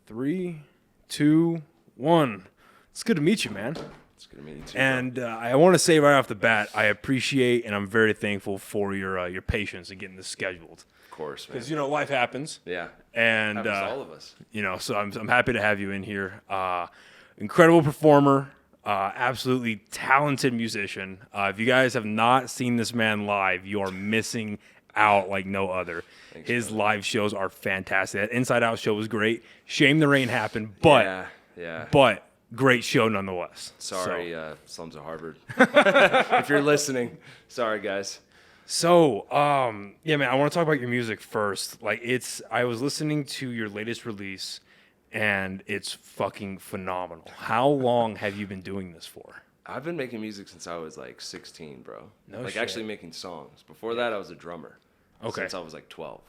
3, 2, 1. It's good to meet you, man. It's good to meet you too. And I want to say right off the bat, I appreciate and I'm very thankful for your patience in getting this scheduled. Of course, man. Because life happens. Yeah. And Happens to all of us. So I'm happy to have you in here. Incredible performer, absolutely talented musician. If you guys have not seen this man live, you are missing out like no other. Thanks, His man. live shows are fantastic. That Inside Out show was great. Shame the rain happened, but but great show nonetheless. Sorry, Slums of Harvard. If you're listening, sorry guys. So, yeah, man, I want to talk about your music first. I was listening to your latest release, and it's fucking phenomenal. How long have you been doing this for? I've been making music since I was like 16, bro. No shit. Actually making songs. Before that, I was a drummer. Okay. Since I was like 12.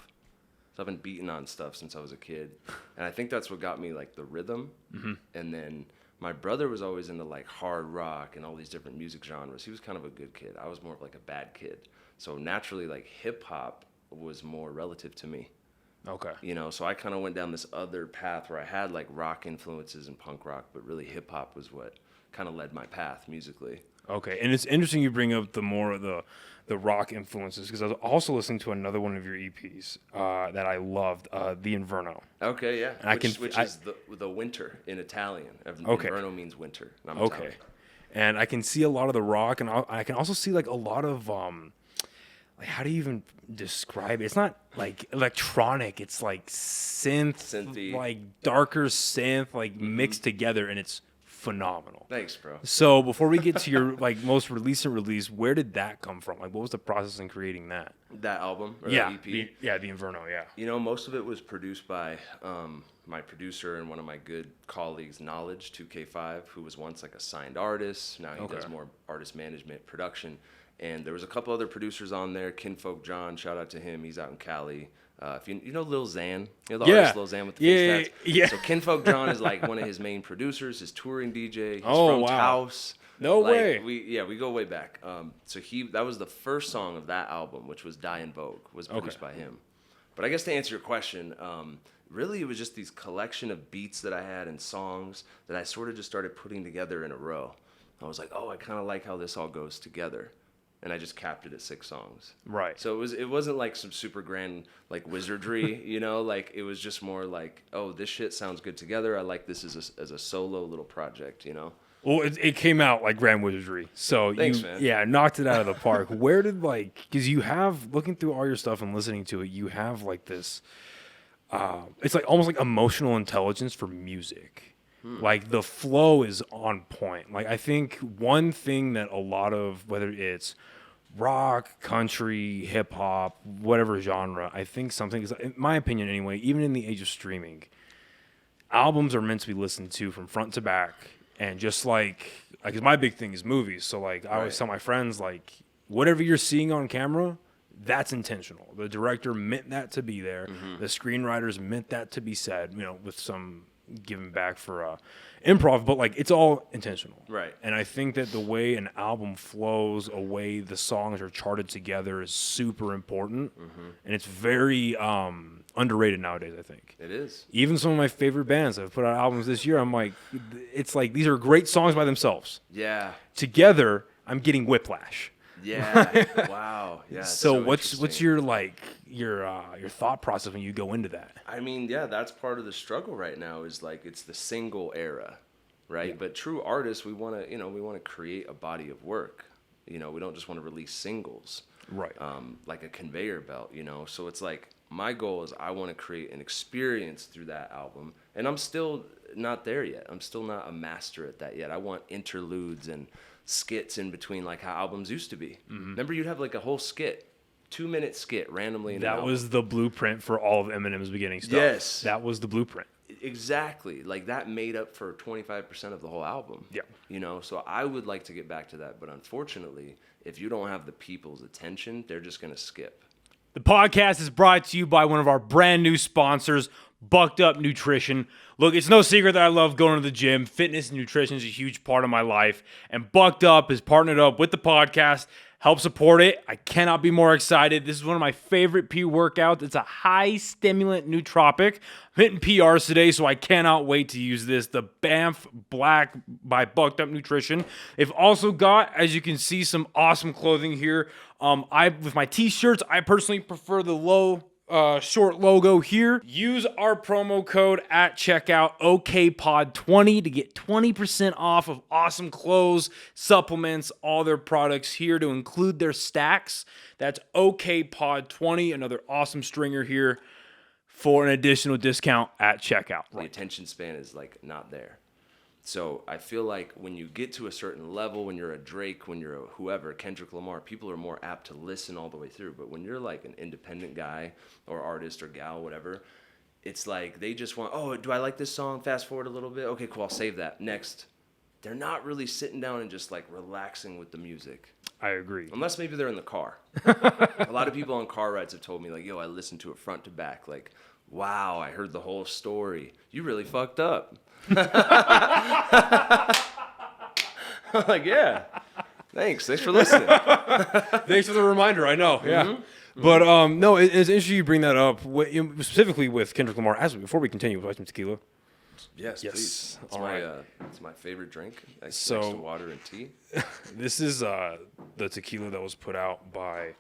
So I've been beating on stuff since I was a kid. And I think that's what got me like the rhythm. Mm-hmm. And then my brother was always into like hard rock and all these different music genres. He was kind of a good kid. I was more of like a bad kid. So naturally, like hip hop was more relative to me. Okay. So I kind of went down this other path where I had like rock influences and punk rock, but really hip hop was what kind of led my path musically. Okay, and it's interesting you bring up the more of the rock influences, because I was also listening to another one of your EPs that I loved, The Inverno. Okay, yeah. And which is the winter in Italian. Okay. Inverno means winter. And I'm Okay. Italian. And I can see a lot of the rock, and I can also see like a lot of like, how do you even describe it? It's not like electronic. It's like Synthy. like darker synth, like mixed together, and it's phenomenal. Thanks, bro. So before we get to your like most recent release, where did that come from? Like, what was the process in creating that? That album or Yeah, that EP? The Inverno, yeah. Most of it was produced by my producer and one of my good colleagues, Knowledge 2K5, who was once like a signed artist. Now he does more artist management, production. And there was a couple other producers on there. Kinfolk John, shout out to him. He's out in Cali. If you know Lil Xan, the artist Lil Xan with the face tats. Yeah. So Kinfolk John is like one of his main producers, his touring DJ. He's Oh, from wow. Taos. No way. We go way back. So that was the first song of that album, which was Die in Vogue, was produced by him. But I guess to answer your question, really it was just these collection of beats that I had and songs that I sort of just started putting together in a row. I was like, I kind of like how this all goes together. And I just capped it at 6 songs. Right. So it wasn't like some super grand like wizardry, like it was just more like, this shit sounds good together. I like this as a solo little project, Well, it came out like grand wizardry. So Thanks, man. Yeah, knocked it out of the park. Where did because you have, looking through all your stuff and listening to it, you have like this, it's like almost like emotional intelligence for music. Like the flow is on point. Like I think one thing that a lot of, whether it's rock, country, hip hop, whatever genre, I think something is, in my opinion anyway, even in the age of streaming, albums are meant to be listened to from front to back. And just like my big thing is movies. So like I always tell my friends, like whatever you're seeing on camera, that's intentional. The director meant that to be there. Mm-hmm. The screenwriters meant that to be said, with some giving back for improv, but like it's all intentional. Right. And I think that the way an album flows, a way the songs are charted together is super important. Mm-hmm. And it's very underrated nowadays, I think. It is. Even some of my favorite bands that have put out albums this year, I'm like, it's like these are great songs by themselves. Yeah. Together, I'm getting whiplash. Yeah. Wow. Yeah. So what's your your thought process when you go into that? I mean, yeah, that's part of the struggle right now is like it's the single era, right? Yeah. But true artists, we want to create a body of work. We don't just want to release singles. Right. Like a conveyor belt, So it's like my goal is I want to create an experience through that album, and I'm still not there yet. I'm still not a master at that yet. I want interludes and skits in between, like how albums used to be. Mm-hmm. Remember, you'd have like a whole skit, 2-minute skit randomly. That was the blueprint for all of Eminem's beginning stuff. Yes, that was the blueprint. Exactly. Like that made up for 25% of the whole album. Yeah. So I would like to get back to that, but unfortunately, if you don't have the people's attention, they're just gonna skip. The podcast is brought to you by one of our brand new sponsors, Bucked Up Nutrition. Look, it's no secret that I love going to the gym. Fitness and nutrition is a huge part of my life. And Bucked Up has partnered up with the podcast, Help support it. I cannot be more excited. This is one of my favorite pre-workouts. It's a high stimulant nootropic. I'm hitting PRs today, so I cannot wait to use this. The Banff Black by Bucked Up Nutrition. They've also got, as you can see, some awesome clothing here. With my t-shirts, I personally prefer the short logo here. Use our promo code at checkout, OKPod20, to get 20% off of awesome clothes, supplements, all their products here to include their stacks. That's OKPod20, another awesome stringer here for an additional discount at checkout. The attention span is like not there. So I feel like when you get to a certain level, when you're a Drake, when you're a whoever, Kendrick Lamar, people are more apt to listen all the way through. But when you're like an independent guy or artist or gal, whatever, it's like they just want, oh, do I like this song? Fast forward a little bit. Okay, cool, I'll save that. Next. They're not really sitting down and just like relaxing with the music. I agree. Unless maybe they're in the car. A lot of people on car rides have told me like, yo, I listened to it front to back. Like, wow, I heard the whole story. You really fucked up. I'm like, yeah. Thanks for listening. Thanks for the reminder. I know. Yeah. Mm-hmm. But no, it's interesting you bring that up, specifically with Kendrick Lamar. Before we continue with some tequila. Yes, please. It's my favorite drink. Next to water and tea. This is the tequila that was put out by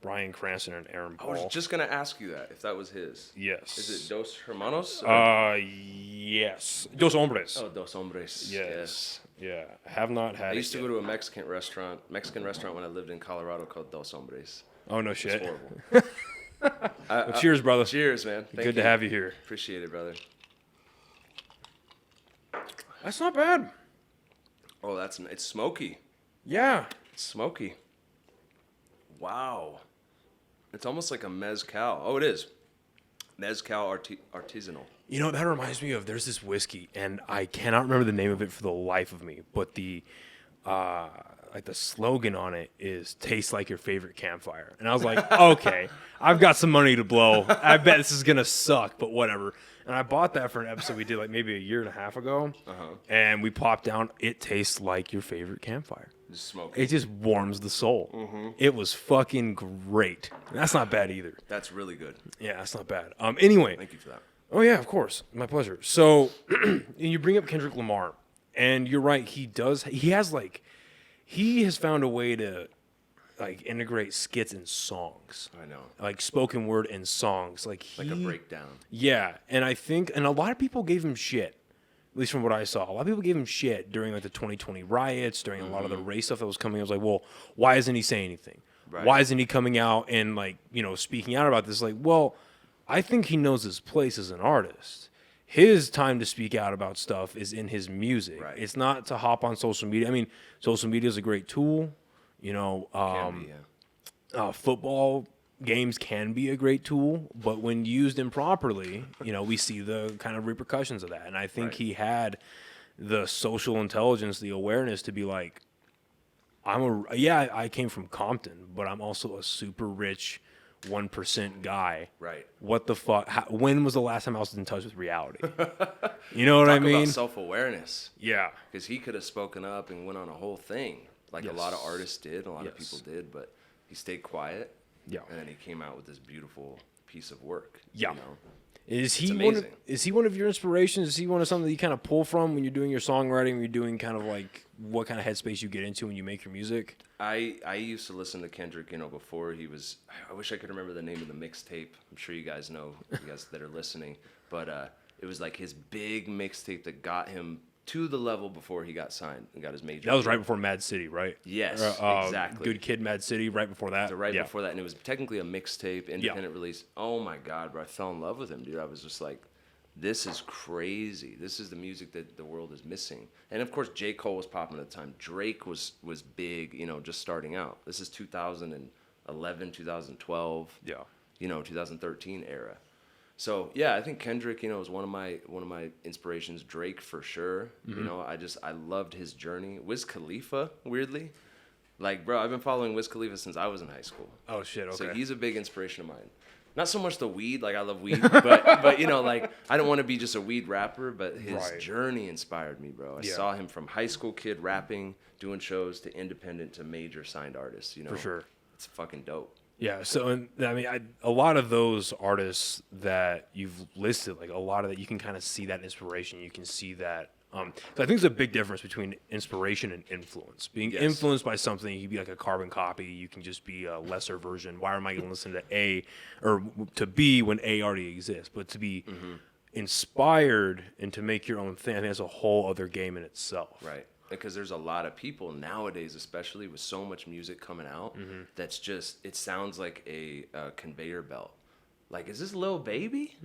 Bryan Cranston and Aaron Paul. I was just gonna ask you that if that was his. Yes. Is it Dos Hermanos? Yes. Dos Hombres. Oh, Dos Hombres. Yes. Yeah. Have not had. I used to go to a Mexican restaurant when I lived in Colorado called Dos Hombres. Oh no shit. It's horrible. Well, cheers, brother. Cheers, man. Good to have you here. Appreciate it, brother. That's not bad. Oh, it's smoky. Yeah. It's smoky. Wow. It's almost like a mezcal. Oh, it is. Mezcal artisanal. You know, that reminds me of, there's this whiskey, and I cannot remember the name of it for the life of me, but the slogan on it is "Taste like your favorite campfire." And I was like, okay, I've got some money to blow. I bet this is going to suck, but whatever. And I bought that for an episode we did like maybe a year and a half ago. And we popped down, it tastes like your favorite campfire. Just smoky. It just warms the soul. Mm-hmm. It was fucking great. And that's not bad either. That's really good. Yeah, that's not bad. Anyway. Thank you for that. Oh, yeah, of course. My pleasure. So you bring up Kendrick Lamar, and you're right. He has found a way to like integrate skits and songs. I know. Like spoken word and songs. Like a breakdown. Yeah. And I think, and a lot of people gave him shit, at least from what I saw. A lot of people gave him shit during like the 2020 riots, during a lot of the race stuff that was coming. I was like, well, why isn't he saying anything? Right. Why isn't he coming out and like, speaking out about this? Like, well, I think he knows his place as an artist. His time to speak out about stuff is in his music. Right. It's not to hop on social media. I mean, social media is a great tool. Football games can be a great tool, but when used improperly, we see the kind of repercussions of that. And I think he had the social intelligence, the awareness to be like, I came from Compton, but I'm also a super rich 1% guy. Right. What the fuck? When was the last time I was in touch with reality? You know what I mean? Talk about self-awareness. Yeah. Because he could have spoken up and went on a whole thing, like a lot of artists did, a lot of people did, but he stayed quiet. Yeah. And then he came out with this beautiful piece of work. Yeah. Is he one of your inspirations? Is he one of something that you kind of pull from when you're doing your songwriting, when you're doing kind of like what kind of headspace you get into when you make your music? I used to listen to Kendrick, before he was, I wish I could remember the name of the mixtape. I'm sure you guys know, you guys that are listening, but it was like his big mixtape that got him to the level before he got signed and got his major. That was right before Mad City, right? Yes, exactly. Good Kid, Mad City, right before that. So before that, and it was technically a mixtape, independent release. Oh my God, bro, I fell in love with him, dude. I was just like, this is crazy. This is the music that the world is missing. And of course, J. Cole was popping at the time. Drake was big, just starting out. This is 2011, 2012. Yeah. 2013 era. So yeah, I think Kendrick, is one of my inspirations. Drake for sure. Mm-hmm. I loved his journey. Wiz Khalifa, weirdly, like bro, I've been following Wiz Khalifa since I was in high school. Oh shit, okay. So he's a big inspiration of mine. not so much the weed, like I love weed, but you know, like I don't want to be just a weed rapper, but his journey inspired me, bro. I saw him from high school kid rapping, doing shows, to independent to major signed artists, you know. For sure. It's fucking dope. Yeah, so I mean, a lot of those artists that you've listed, like a lot of that, you can kind of see that inspiration. You can see that. So I think there's a big difference between inspiration and influence. Being influenced by something, you can be like a carbon copy. You can just be a lesser version. Why am I going to listen to A or to B when A already exists? But to be inspired and to make your own thing, I think that's a whole other game in itself. Right. Because there's a lot of people nowadays, especially with so much music coming out, that's just, it sounds like a conveyor belt. Like, is this Lil Baby?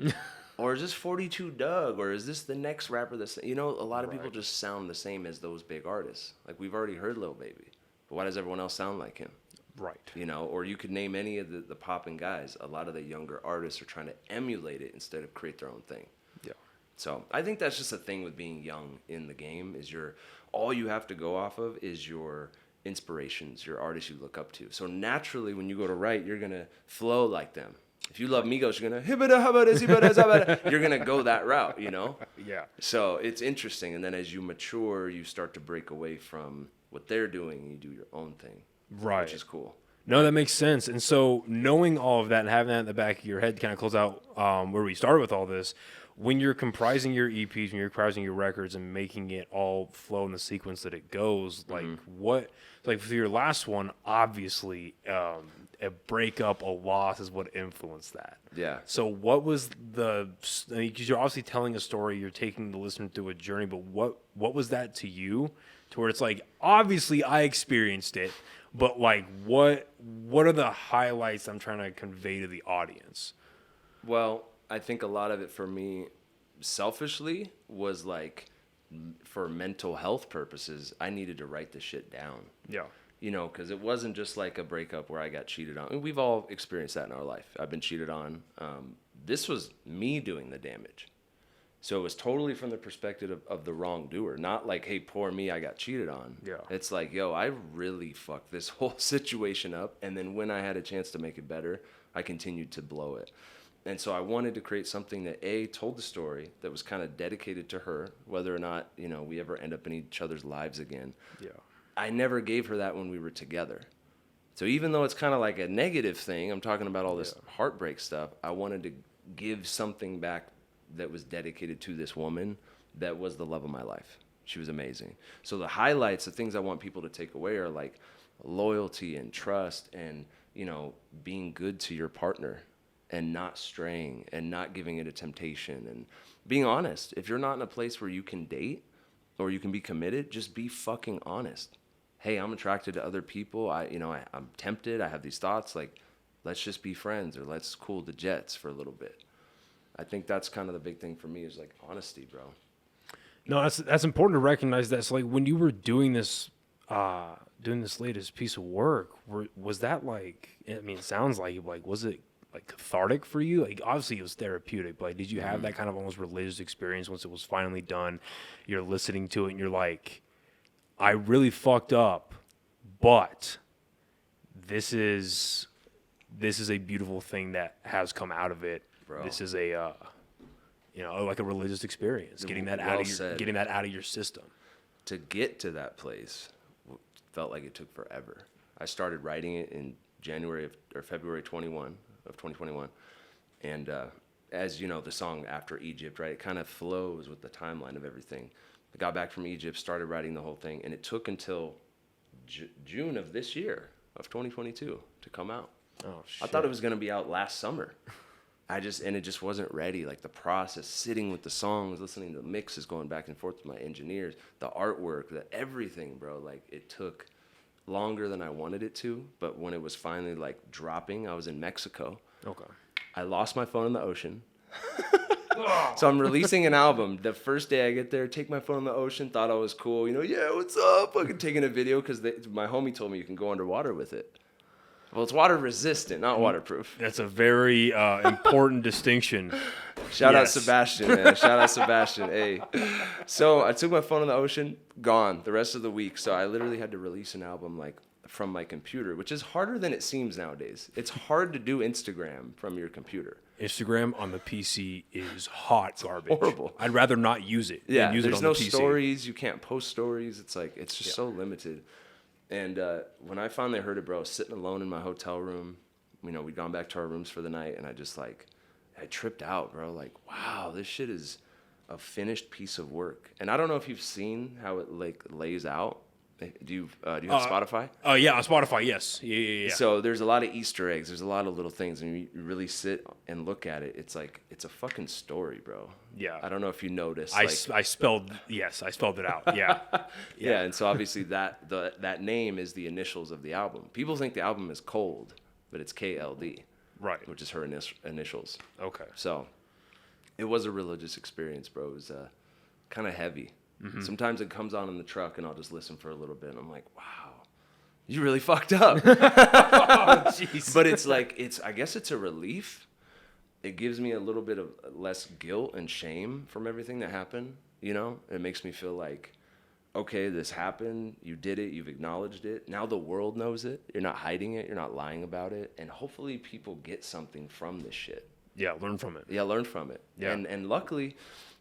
Or is this 42 Doug? Or is this the next rapper that's, you know, a lot of people just sound the same as those big artists. Like, we've already heard Lil Baby, but why does everyone else sound like him? Right. You know, or you could name any of the popping guys. A lot of the younger artists are trying to emulate it instead of create their own thing. Yeah. So I think that's just a thing with being young in the game, is all you have to go off of is your inspirations, your artists you look up to. So naturally, when you go to write, you're going to flow like them. If you love Migos, you're going to, you're going to go that route, you know? Yeah. So it's interesting. And then as you mature, you start to break away from what they're doing and you do your own thing. Right. Which is cool. No, that makes sense. And so knowing all of that and having that in the back of your head to kind of close out where we started with all this, when you're comprising your EPs, when you're comprising your records and making it all flow in the sequence that it goes, like like for your last one, obviously a breakup, a loss is what influenced that. Yeah. So what was because you're obviously telling a story, you're taking the listener through a journey, but what was that to you to where it's like, obviously I experienced it, but like what are the highlights I'm trying to convey to the audience? Well, I think a lot of it for me, selfishly, was like, for mental health purposes, I needed to write the shit down. Yeah. You know, because it wasn't just like a breakup where I got cheated on. I mean, we've all experienced that in our life. I've been cheated on. This was me doing the damage. So it was totally from the perspective of the wrongdoer. Not like, hey, poor me, I got cheated on. Yeah. It's like, yo, I really fucked this whole situation up. And then when I had a chance to make it better, I continued to blow it. And so I wanted to create something that, A, told the story that was kind of dedicated to her, whether or not, you know, we ever end up in each other's lives again. Yeah. I never gave her that when we were together. So even though it's kind of like a negative thing, I'm talking about all this heartbreak stuff, I wanted to give something back that was dedicated to this woman that was the love of my life. She was amazing. So the highlights, the things I want people to take away are like loyalty and trust and, you know, being good to your partner and not straying and not giving it a temptation and being honest. If you're not in a place where you can date or you can be committed, just be fucking honest. Hey, I'm attracted to other people. I'm tempted. I have these thoughts. Like, let's just be friends or let's cool the jets for a little bit. I think that's kind of the big thing for me is like honesty, bro. No, that's important to recognize that. So like when you were doing this latest piece of work, was that like, I mean, it sounds like was it like cathartic for you? Like obviously it was therapeutic, but like, did you have that kind of almost religious experience once it was finally done? You're listening to it and you're like, I really fucked up, but this is a beautiful thing that has come out of it. Bro. This is a like a religious experience, getting that out of your system. To get to that place felt like it took forever. I started writing it in February 21 of 2021. And as you know, the song After Egypt, right? It kind of flows with the timeline of everything. I got back from Egypt, started writing the whole thing, and it took until June of this year, of 2022, to come out. Oh, shit. I thought it was going to be out last summer. And it just wasn't ready. Like the process, sitting with the songs, listening to the mixes, going back and forth with my engineers, the artwork, everything, bro. Like it took longer than I wanted it to. But when it was finally like dropping, I was in Mexico. Okay. I lost my phone in the ocean. So I'm releasing an album. The first day I get there, take my phone in the ocean, thought I was cool. You know, yeah, what's up? Fucking taking a video because my homie told me you can go underwater with it. Well, it's water resistant, not waterproof. That's a very important distinction. Shout out Sebastian, man. Shout out Sebastian. Hey. So I took my phone in the ocean, gone the rest of the week. So I literally had to release an album like from my computer, which is harder than it seems nowadays. It's hard to do Instagram from your computer. Instagram on the PC is hot garbage. Horrible. I'd rather not use it. Yeah, than use there's it on no the PC. stories. You can't post stories. It's like, it's just so limited. And when I finally heard it, bro, I was sitting alone in my hotel room. You know, we'd gone back to our rooms for the night, and I just like, I tripped out, bro. Like, wow, this shit is a finished piece of work. And I don't know if you've seen how it like lays out. Do you have Spotify? Oh yeah, on Spotify, yes. Yeah. So there's a lot of Easter eggs. There's a lot of little things, and you really sit and look at it. It's like, it's a fucking story, bro. Yeah. I don't know if you noticed. I spelled it out. Yeah. Yeah, and so obviously that name is the initials of the album. People think the album is Cold, but it's KLD. Right. Which is her initials. Okay. So it was a religious experience, bro. It was kind of heavy. Mm-hmm. Sometimes it comes on in the truck, and I'll just listen for a little bit, and I'm like, wow, you really fucked up. Oh, jeez. But it's like, I guess it's a relief. It gives me a little bit of less guilt and shame from everything that happened, you know? It makes me feel like, okay, this happened, you did it, you've acknowledged it. Now the world knows it. You're not hiding it, you're not lying about it, and hopefully people get something from this shit. Yeah, learn from it. Yeah, learn from it. Yeah. And luckily,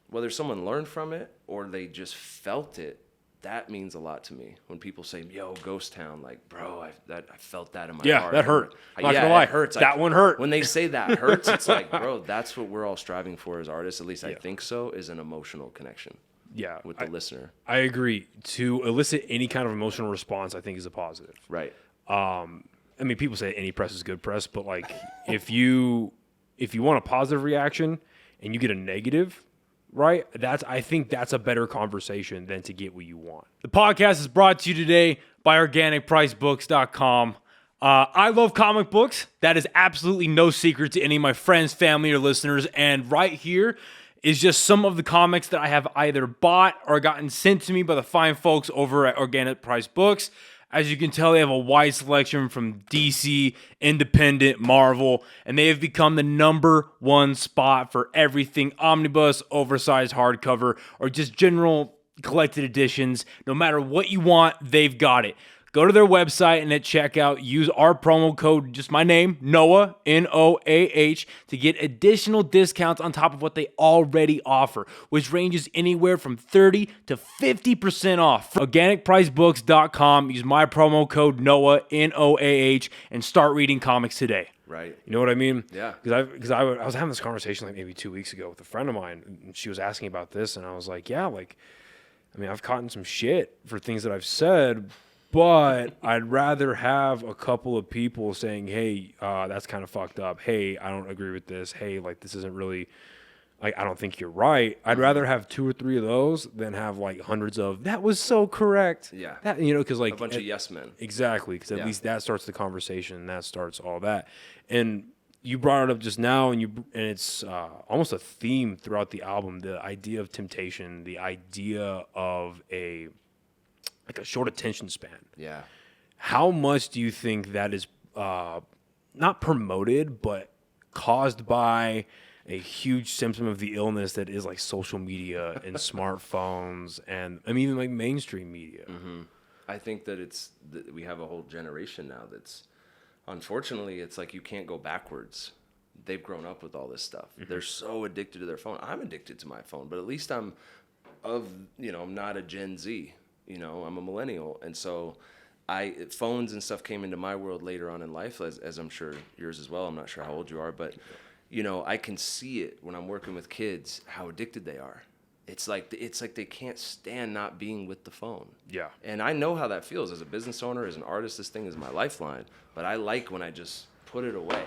whether someone learned from it or they just felt it, that means a lot to me. When people say, yo, Ghost Town, like, bro, I felt that in my heart. Yeah, that hurt. Not yeah, gonna lie. It hurts. That one hurt. When they say that hurts, it's like, bro, that's what we're all striving for as artists, at least I Yeah. think so, is an emotional connection Yeah. with the listener. I agree. To elicit any kind of emotional response, I think is a positive. Right. I mean, people say any press is good press, but like if you want a positive reaction and you get a negative, right? I think that's a better conversation than to get what you want. The podcast is brought to you today by OrganicPriceBooks.com. I love comic books. That is absolutely no secret to any of my friends, family, or listeners. And right here is just some of the comics that I have either bought or gotten sent to me by the fine folks over at Organic Price Books. As you can tell, they have a wide selection from DC, Independent, Marvel, and they have become the #1 spot for everything omnibus, oversized hardcover, or just general collected editions. No matter what you want, they've got it. Go to their website and at checkout, use our promo code, just my name, Noah, Noah, to get additional discounts on top of what they already offer, which ranges anywhere from 30 to 50% off. OrganicPriceBooks.com, use my promo code, Noah, Noah, and start reading comics today. Right. You know what I mean? Yeah. Because I was having this conversation like maybe 2 weeks ago with a friend of mine, and she was asking about this, and I was like, yeah, like, I mean, I've caught in some shit for things that I've said, but I'd rather have a couple of people saying, hey, that's kind of fucked up. Hey, I don't agree with this. Hey, like, this isn't really, like, I don't think you're right. I'd rather have 2 or 3 of those than have, like, hundreds of, that was so correct. Yeah. That, you know, because, like, A bunch of yes men. Exactly, because at least that starts the conversation, and that starts all that. And you brought it up just now, and it's almost a theme throughout the album, the idea of temptation, the idea of a short attention span. Yeah. How much do you think that is not promoted, but caused by a huge symptom of the illness that is like social media and smartphones and I mean even like mainstream media? Mm-hmm. I think that we have a whole generation now that's, unfortunately, it's like you can't go backwards. They've grown up with all this stuff. Mm-hmm. They're so addicted to their phone. I'm addicted to my phone, but at least I'm not a Gen Z. You know, I'm a millennial, and so phones and stuff came into my world later on in life, as I'm sure yours as well. I'm not sure how old you are, but you know, I can see it when I'm working with kids how addicted they are. It's like they can't stand not being with the phone. Yeah. And I know how that feels as a business owner, as an artist. This thing is my lifeline, but I like when I just put it away.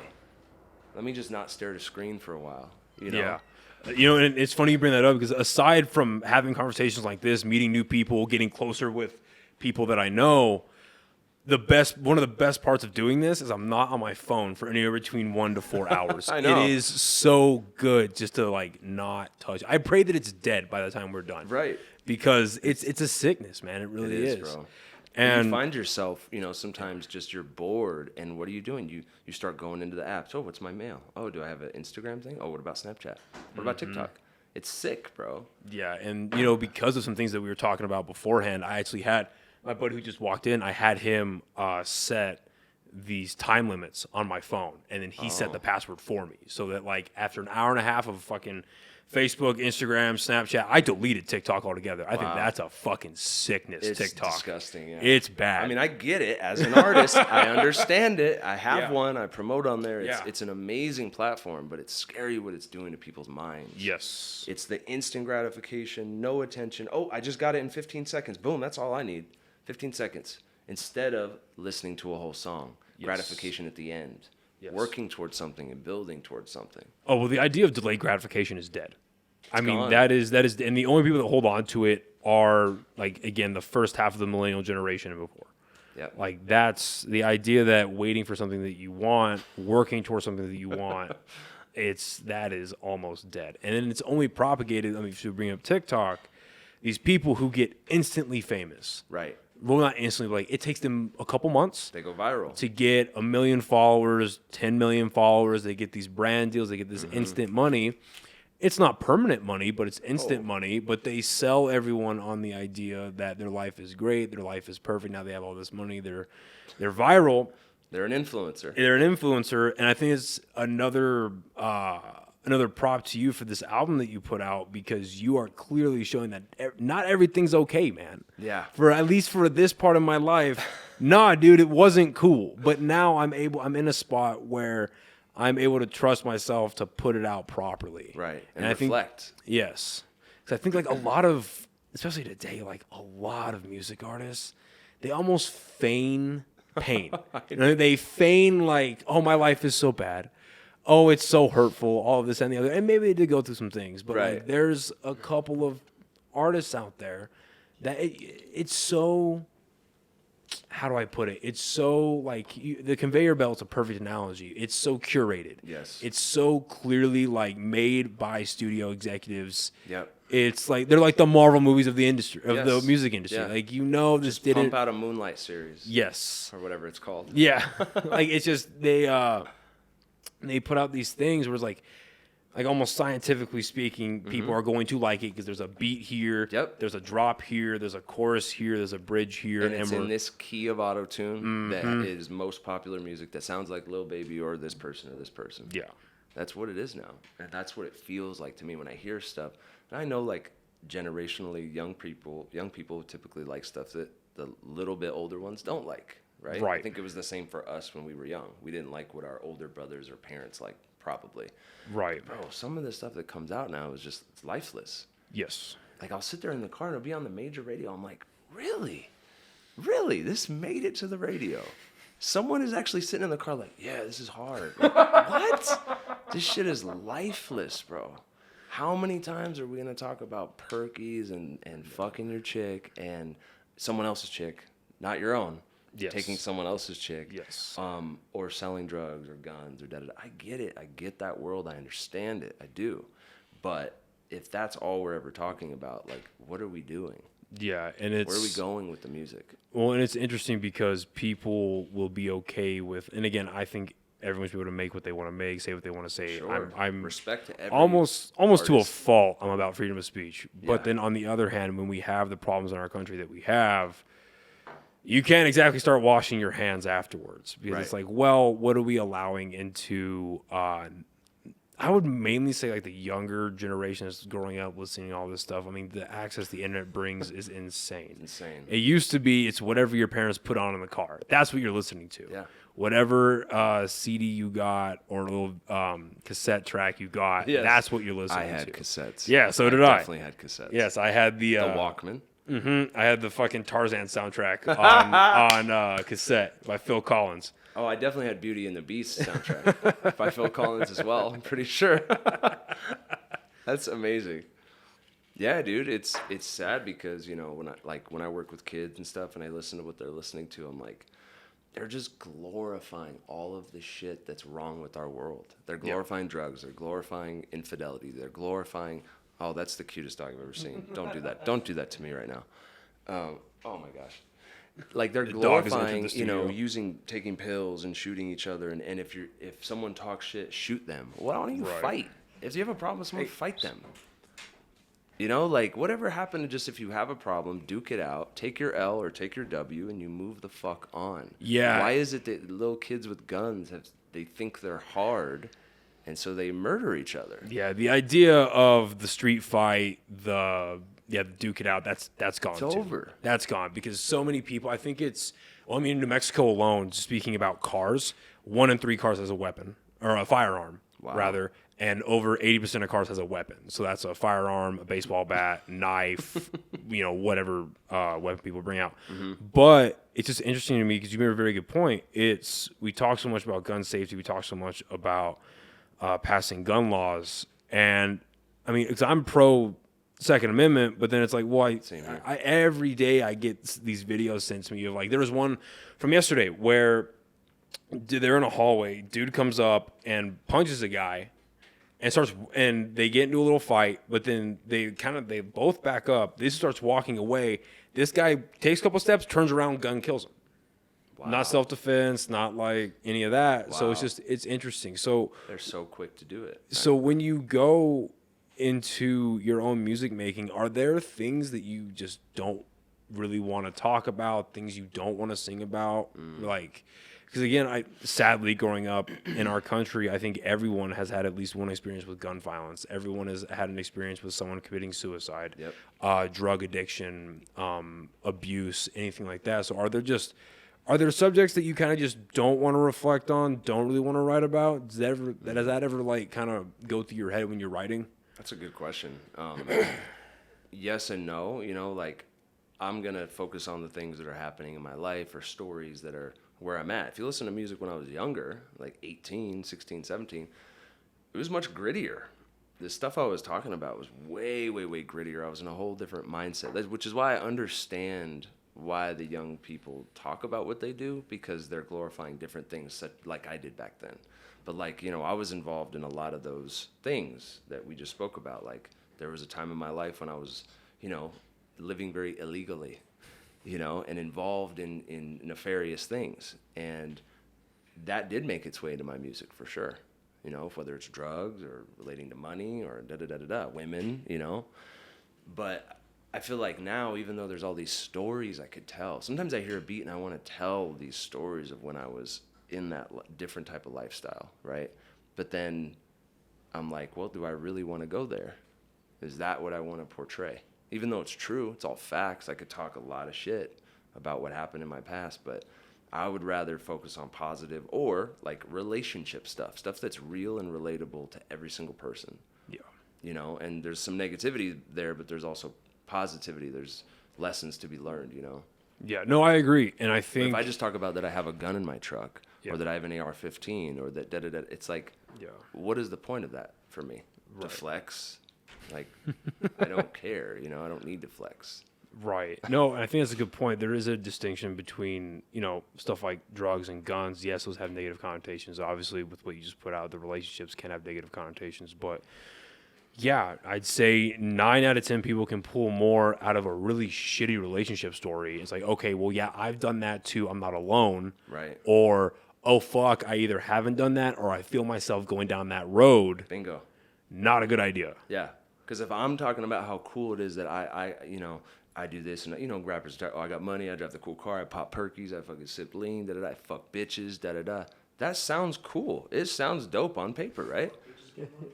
Let me just not stare at a screen for a while. You know? Yeah. You know, and it's funny you bring that up because aside from having conversations like this, meeting new people, getting closer with people that I know, one of the best parts of doing this is I'm not on my phone for anywhere between 1 to 4 hours. I know. It is so good just to like not touch. I pray that it's dead by the time we're done. Right. Because it's a sickness, man. It really is. Bro. And you find yourself, you know, sometimes just you're bored, and what are you doing? You start going into the apps. Oh, what's my mail? Oh, do I have an Instagram thing? Oh, what about Snapchat? What about TikTok? It's sick, bro. Yeah, and you know, because of some things that we were talking about beforehand, I actually had my buddy who just walked in, I had him set these time limits on my phone, and then he set the password for me, so that like after an hour and a half of fucking Facebook, Instagram, Snapchat, I deleted TikTok altogether. I think that's a fucking sickness. It's TikTok, disgusting. Yeah. It's bad. I mean, I get it as an artist. I understand it. I have Yeah. one. I promote on there. Yeah. It's an amazing platform, but it's scary what it's doing to people's minds. Yes. It's the instant gratification, no attention. Oh, I just got it in 15 seconds. Boom, that's all I need. 15 seconds. Instead of listening to a whole song. Yes. Gratification at the end. Yes. Working towards something and building towards something. Oh, well, the idea of delayed gratification is dead. I mean, gone. that is, and the only people that hold on to it are, like, again, the first half of the millennial generation and before. Yep. Like, that's the idea that waiting for something that you want, working towards something that you want, that is almost dead. And then it's only propagated, I mean, if you bring up TikTok, these people who get instantly famous. Right. Well, not instantly, but like, it takes them a couple months They go viral. to get 1 million followers, 10 million followers. They get these brand deals. They get this instant money. It's not permanent money, but it's instant money. But they sell everyone on the idea that their life is great, their life is perfect. Now they have all this money. They're viral. They're an influencer. They're an influencer, and I think it's another prop to you for this album that you put out, because you are clearly showing that not everything's okay, man. Yeah. For at least for this part of my life, nah, dude, it wasn't cool. But now I'm in a spot where I'm able to trust myself to put it out properly. Right. And I reflect. think, yes. Because I think like a lot of, especially today, like a lot of music artists, they almost feign pain. You know, they feign like, oh, my life is so bad. Oh, it's so hurtful, all of this and the other. And maybe they did go through some things. But Right. like, there's a couple of artists out there that it's so, how do I put it? It's so like the conveyor belt's a perfect analogy. It's so curated. Yes. It's so clearly like made by studio executives. Yep. It's like they're like the Marvel movies of the industry, of Yes. the music industry. Yeah. Like, you know, this Just didn't. pump out a Moonlight series. Yes. Or whatever it's called. Yeah. Like, it's just they put out these things where it's like almost scientifically speaking, people are going to like it because there's a beat here, Yep. there's a drop here, there's a chorus here, there's a bridge here, And it's we're- in this key of auto-tune that is most popular music that sounds like Lil Baby or this person or this person. yeah. That's what it is now. And that's what it feels like to me when I hear stuff. And I know, like, generationally, young people typically like stuff that the little bit older ones don't like, right? Right. I think it was the same for us when we were young. We didn't like what our older brothers or parents liked, probably. Right. Bro, some of the stuff that comes out now is just, it's lifeless. Yes. Like, I'll sit there in the car and it'll be on the major radio. I'm like, really? Really? This made it to the radio? Someone is actually sitting in the car like, yeah, this is hard. Like, what? This shit is lifeless, bro. How many times are we going to talk about perkies and fucking your chick and someone else's chick, not your own? Yes. Taking someone else's chick. Yes. Or selling drugs or guns or da-da-da. I get it. I get that world. I understand it. I do. But if that's all we're ever talking about, like, what are we doing? Yeah, and it's Where are we going with the music? well, and it's interesting because people will be okay with, and again, I think everyone's able to make what they want to make, say what they want to say. Sure. I'm Respect to every almost to a artist. fault. I'm about freedom of speech, but Yeah. then on the other hand, when we have the problems in our country that we have, you can't exactly start washing your hands afterwards, because it's Right. like, well, what are we allowing into? I would mainly say like the younger generation is growing up listening to all this stuff. I mean, the access the internet brings is insane. Insane. It used to be it's whatever your parents put on in the car. That's what you're listening to. Yeah. Whatever CD you got or little cassette track you got, Yes. that's what you're listening I had to. cassettes. Yeah, so did I. Definitely had cassettes. Yes, I had the The Walkman. I had the fucking Tarzan soundtrack on cassette by Phil Collins. Oh, I definitely had Beauty and the Beast soundtrack by Phil Collins as well. I'm pretty sure. That's amazing. Yeah, dude, it's sad because, you know, when I work with kids and stuff and I listen to what they're listening to, I'm like, they're just glorifying all of the shit that's wrong with our world. They're glorifying drugs. They're glorifying infidelity. They're glorifying, oh, that's the cutest dog I've ever seen. Don't do that. Don't do that to me right now. Oh my gosh. Like, they're The dog has entered glorifying, the you know, studio. taking pills and shooting each other. And if someone talks shit, shoot them. Why don't you Right. fight? If you have a problem with someone, fight them. You know, like, whatever happened to just, if you have a problem, duke it out, take your L or take your W, and you move the fuck on. Yeah. Why is it that little kids with guns, they think they're hard, and so they murder each other? Yeah, the idea of the street fight, the duke it out, that's gone It's too. over. That's gone because so many people, I think it's, well, I mean, in New Mexico alone, speaking about cars, 1 in 3 cars has a weapon, or a firearm, rather, and over 80% of cars has a weapon. So that's a firearm, a baseball bat, knife, whatever weapon people bring out. Mm-hmm. But it's just interesting to me because you made a very good point. We talk so much about gun safety. We talk so much about passing gun laws. And, I mean, because I'm pro Second Amendment, but then it's like, well, I every day I get these videos sent to me of, like, there was one from yesterday where they're in a hallway. Dude comes up and punches a guy. And they get into a little fight, but then they both back up. This starts walking away. This guy takes a couple steps, turns around, gun kills him. Wow. Not self-defense, not like any of that. Wow. So it's interesting. So they're so quick to do it. So when you go into your own music making, are there things that you just don't really want to talk about, things you don't want to sing about? Like, because again, sadly, growing up in our country, I think everyone has had at least one experience with gun violence. Everyone has had an experience with someone committing suicide, drug addiction, abuse, anything like that. So are there subjects that you kind of just don't want to reflect on, don't really want to write about? Does that ever like kind of go through your head when you're writing? That's a good question. Yes and no. Like, I'm going to focus on the things that are happening in my life or stories that are where I'm at. If you listen to music when I was younger, like 18, 16, 17, it was much grittier. The stuff I was talking about was way, way, way grittier. I was in a whole different mindset, which is why I understand why the young people talk about what they do, because they're glorifying different things like I did back then. But like, I was involved in a lot of those things that we just spoke about. Like, there was a time in my life when I was, living very illegally, and involved in nefarious things. And that did make its way into my music for sure. Whether it's drugs or relating to money or women, But I feel like now, even though there's all these stories I could tell, sometimes I hear a beat and I want to tell these stories of when I was in that different type of lifestyle, right? But then I'm like, well, do I really want to go there? Is that what I want to portray? Even though it's true, it's all facts. I could talk a lot of shit about what happened in my past, but I would rather focus on positive or like relationship stuff that's real and relatable to every single person. Yeah. And there's some negativity there, but there's also positivity. There's lessons to be learned, Yeah, no, I agree. And I think if I just talk about that I have a gun in my truck or that I have an AR-15 or that it's like, what is the point of that for me? Right. To flex? Like, I don't care, I don't need to flex. Right. No, I think that's a good point. There is a distinction between, stuff like drugs and guns. Yes, those have negative connotations. Obviously, with what you just put out, the relationships can have negative connotations. But, yeah, I'd say 9 out of 10 people can pull more out of a really shitty relationship story. It's like, okay, well, yeah, I've done that too. I'm not alone. Right. Or, oh, fuck, I either haven't done that or I feel myself going down that road. Bingo. Not a good idea. Yeah. Because if I'm talking about how cool it is that I do this, and rappers talk, I got money, I drive the cool car, I pop perkies, I fucking sip lean, I fuck bitches, That sounds cool. It sounds dope on paper, right?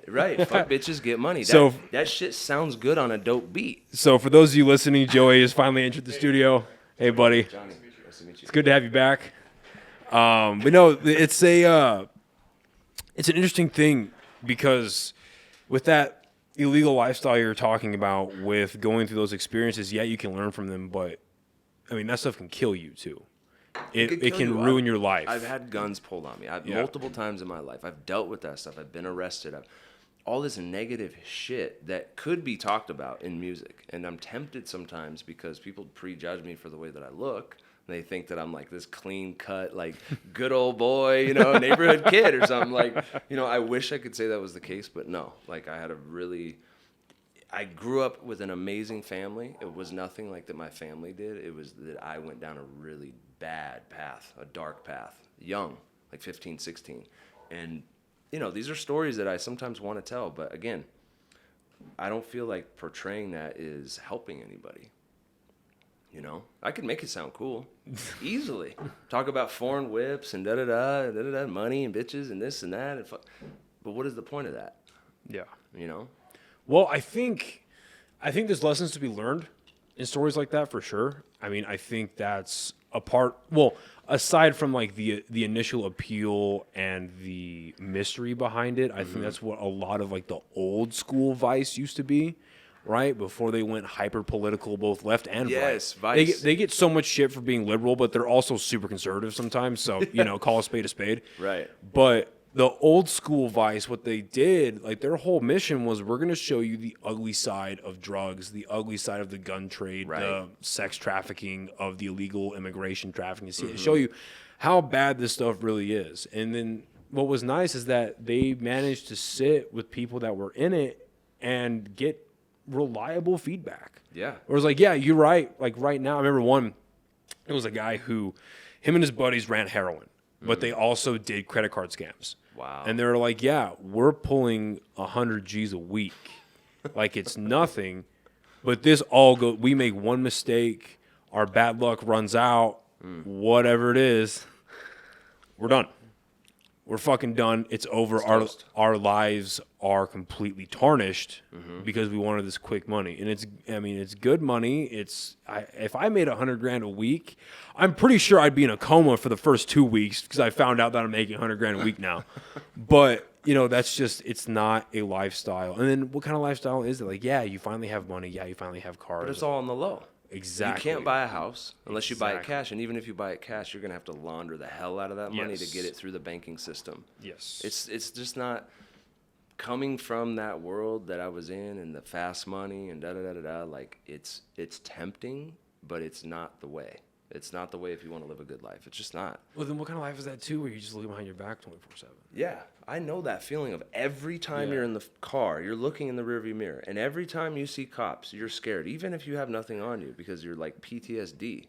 Right, fuck bitches, get money. That shit sounds good on a dope beat. So for those of you listening, Joey has finally entered the studio. Hey, buddy. Johnny, nice to meet you. It's good to have you back. But no, it's an interesting thing because with that illegal lifestyle you're talking about, with going through those experiences, yeah, you can learn from them, but I mean that stuff can kill you too. It can ruin your life. I've had guns pulled on me. Multiple times in my life. I've dealt with that stuff. I've been arrested. All this negative shit that could be talked about in music, and I'm tempted sometimes because people prejudge me for the way that I look. They think that I'm like this clean cut, like good old boy, neighborhood kid or something. Like, I wish I could say that was the case, but no. Like, I grew up with an amazing family. It was nothing like that my family did. It was that I went down a really bad path, a dark path, young, like 15, 16. And, these are stories that I sometimes want to tell. But again, I don't feel like portraying that is helping anybody. You know, I could make it sound cool easily. Talk about foreign whips and da-da-da, money and bitches and this and that. But what is the point of that? Yeah. You know? Well, I think there's lessons to be learned in stories like that for sure. I mean, I think that's a part. Well, aside from like the initial appeal and the mystery behind it, I think that's what a lot of like the old school Vice used to be, right? Before they went hyper political, both left and Yes, right. Vice. They get so much shit for being liberal, but they're also super conservative sometimes. So call a spade a spade. Right. But the old school Vice, what they did, like their whole mission was, we're going to show you the ugly side of drugs, the ugly side of the gun trade, the sex trafficking, of the illegal immigration trafficking, show you how bad this stuff really is. And then what was nice is that they managed to sit with people that were in it and get reliable feedback. Yeah. It was like, yeah, you're right. Like right now, I remember it was a guy who, him and his buddies ran heroin, but they also did credit card scams. Wow. And they were like, yeah, we're pulling 100 G's a week. Like it's nothing, but we make one mistake, our bad luck runs out, whatever it is, we're done. We're fucking done. It's over. Our lives are completely tarnished because we wanted this quick money. And it's good money. If I made $100,000 a week, I'm pretty sure I'd be in a coma for the first 2 weeks because I found out that I'm making $100,000 a week now. But that's just, it's not a lifestyle. And then what kind of lifestyle is it? Like, yeah, you finally have money. Yeah, you finally have cars. But it's all on the low. Exactly. You can't buy a house unless you buy it cash. And even if you buy it cash, you're going to have to launder the hell out of that money to get it through the banking system. Yes. It's just not coming from that world that I was in and the fast money and da-da-da-da-da. Like, it's tempting, but it's not the way. It's not the way if you want to live a good life. It's just not. Well, then what kind of life is that, too, where you just look behind your back 24/7? Yeah, I know that feeling of every time you're in the car, you're looking in the rearview mirror, and every time you see cops, you're scared, even if you have nothing on you, because you're like PTSD.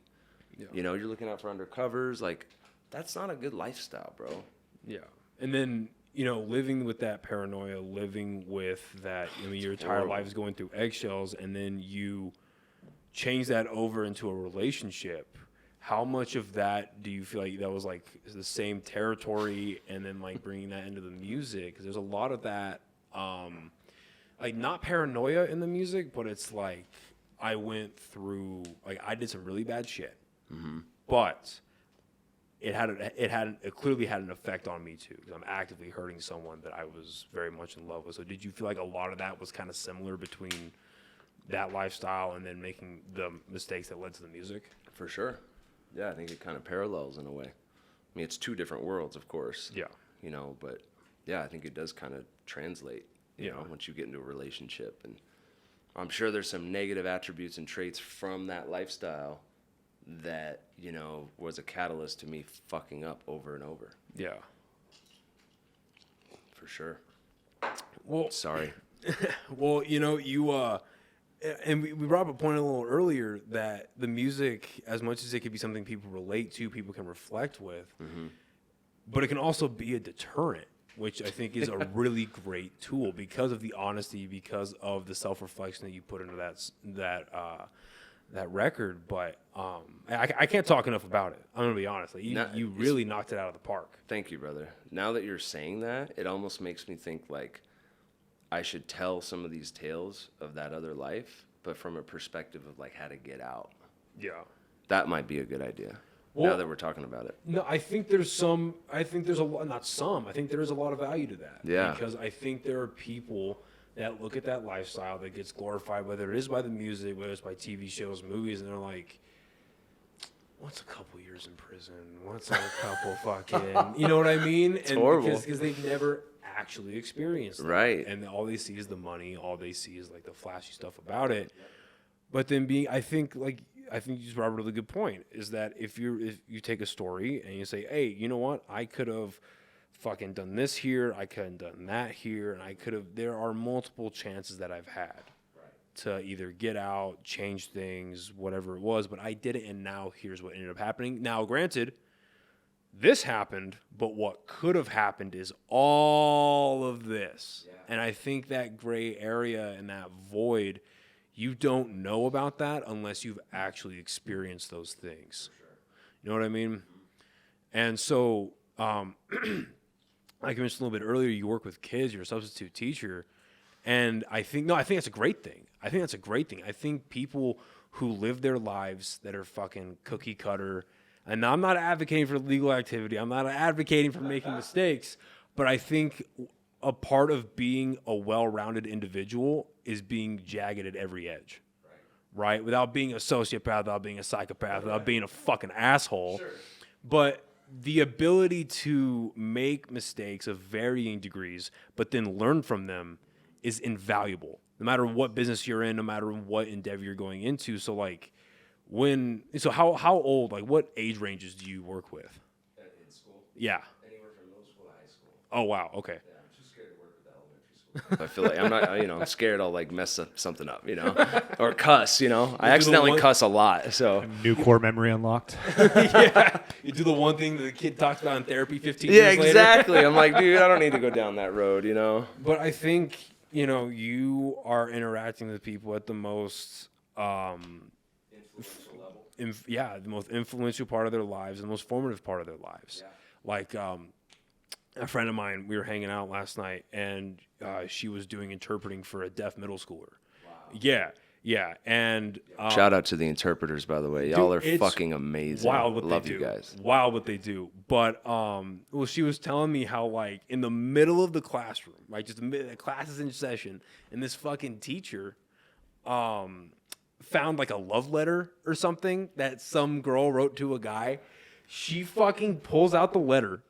Yeah. You're looking out for undercovers. Like, that's not a good lifestyle, bro. Yeah. And then, living with that paranoia, living with that, your entire life is going through eggshells, and then you change that over into a relationship. How much of that do you feel like that was like the same territory, and then like bringing that into the music? Because there's a lot of that, like not paranoia in the music, but it's like I went through, like I did some really bad shit, but it clearly had an effect on me too, because I'm actively hurting someone that I was very much in love with. So did you feel like a lot of that was kind of similar between that lifestyle and then making the mistakes that led to the music? For sure. Yeah, I think it kind of parallels in a way. I mean, it's two different worlds, of course. Yeah. But yeah, I think it does kind of translate, you know, once you get into a relationship. And I'm sure there's some negative attributes and traits from that lifestyle that, was a catalyst to me fucking up over and over. Yeah. For sure. Well, sorry. Well, and we brought up a point a little earlier that the music, as much as it could be something people relate to, people can reflect with, but it can also be a deterrent, which I think is a really great tool because of the honesty, because of the self-reflection that you put into that record. But I can't talk enough about it. I'm gonna be honest. Like, you really knocked it out of the park. Thank you, brother. Now that you're saying that, it almost makes me think like I should tell some of these tales of that other life, but from a perspective of like how to get out. Yeah. That might be a good idea. Well, now that we're talking about it. No, I think there is a lot of value to that. Yeah. Because I think there are people that look at that lifestyle that gets glorified, whether it is by the music, whether it's by TV shows, movies, and they're like, what's a couple years in prison? What's a couple fucking, you know what I mean? It's horrible. Because they've never actually experienced that. Right. And all they see is the money. All they see is like the flashy stuff about it. But then I think you just brought up a really good point, is that if you take a story and you say, hey, you know what? I could have fucking done this here. I could have done that here. And there are multiple chances that I've had to either get out, change things, whatever it was, but I did it, and now here's what ended up happening. Now, granted, this happened, but what could have happened is all of this. Yeah. And I think that gray area and that void, you don't know about that unless you've actually experienced those things. For sure. You know what I mean? Mm-hmm. And so, like I mentioned a little bit earlier, you work with kids, you're a substitute teacher. And I think that's a great thing. I think people who live their lives that are fucking cookie cutter, and I'm not advocating for legal activity. I'm not advocating for making mistakes, but I think a part of being a well-rounded individual is being jagged at every edge, right? Without being a sociopath, without being a psychopath, without being a fucking asshole. Sure. But the ability to make mistakes of varying degrees, but then learn from them is invaluable, no matter what business you're in, no matter what endeavor you're going into. So like, how old, like what age ranges do you work with? In school? Yeah. Anywhere from middle school to high school. Oh, wow. Okay. Yeah, I'm too scared to work with elementary school. I feel like I'm not, I'm scared I'll like mess something up, or cuss, I accidentally cuss a lot. So new core memory unlocked. Yeah. You do the one thing that the kid talks about in therapy 15 years later. Yeah, exactly. I'm like, dude, I don't need to go down that road, But I think, you are interacting with people at the most influential level. The most influential part of their lives, the most formative part of their lives. Yeah. Like a friend of mine, we were hanging out last night, and she was doing interpreting for a deaf middle schooler. Wow. Yeah, and shout out to the interpreters, by the way. Y'all are fucking amazing. Wild what Love they do. You guys. Wild what they do. But she was telling me how like in the middle of the classroom, like just the class is in session, and this fucking teacher found like a love letter or something that some girl wrote to a guy. She fucking pulls out the letter,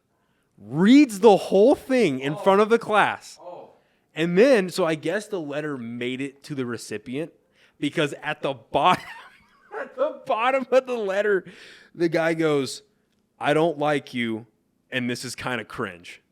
reads the whole thing in front of the class. And then, so I guess the letter made it to the recipient, because at the bottom of the letter, the guy goes, "I don't like you, and this is kind of cringe."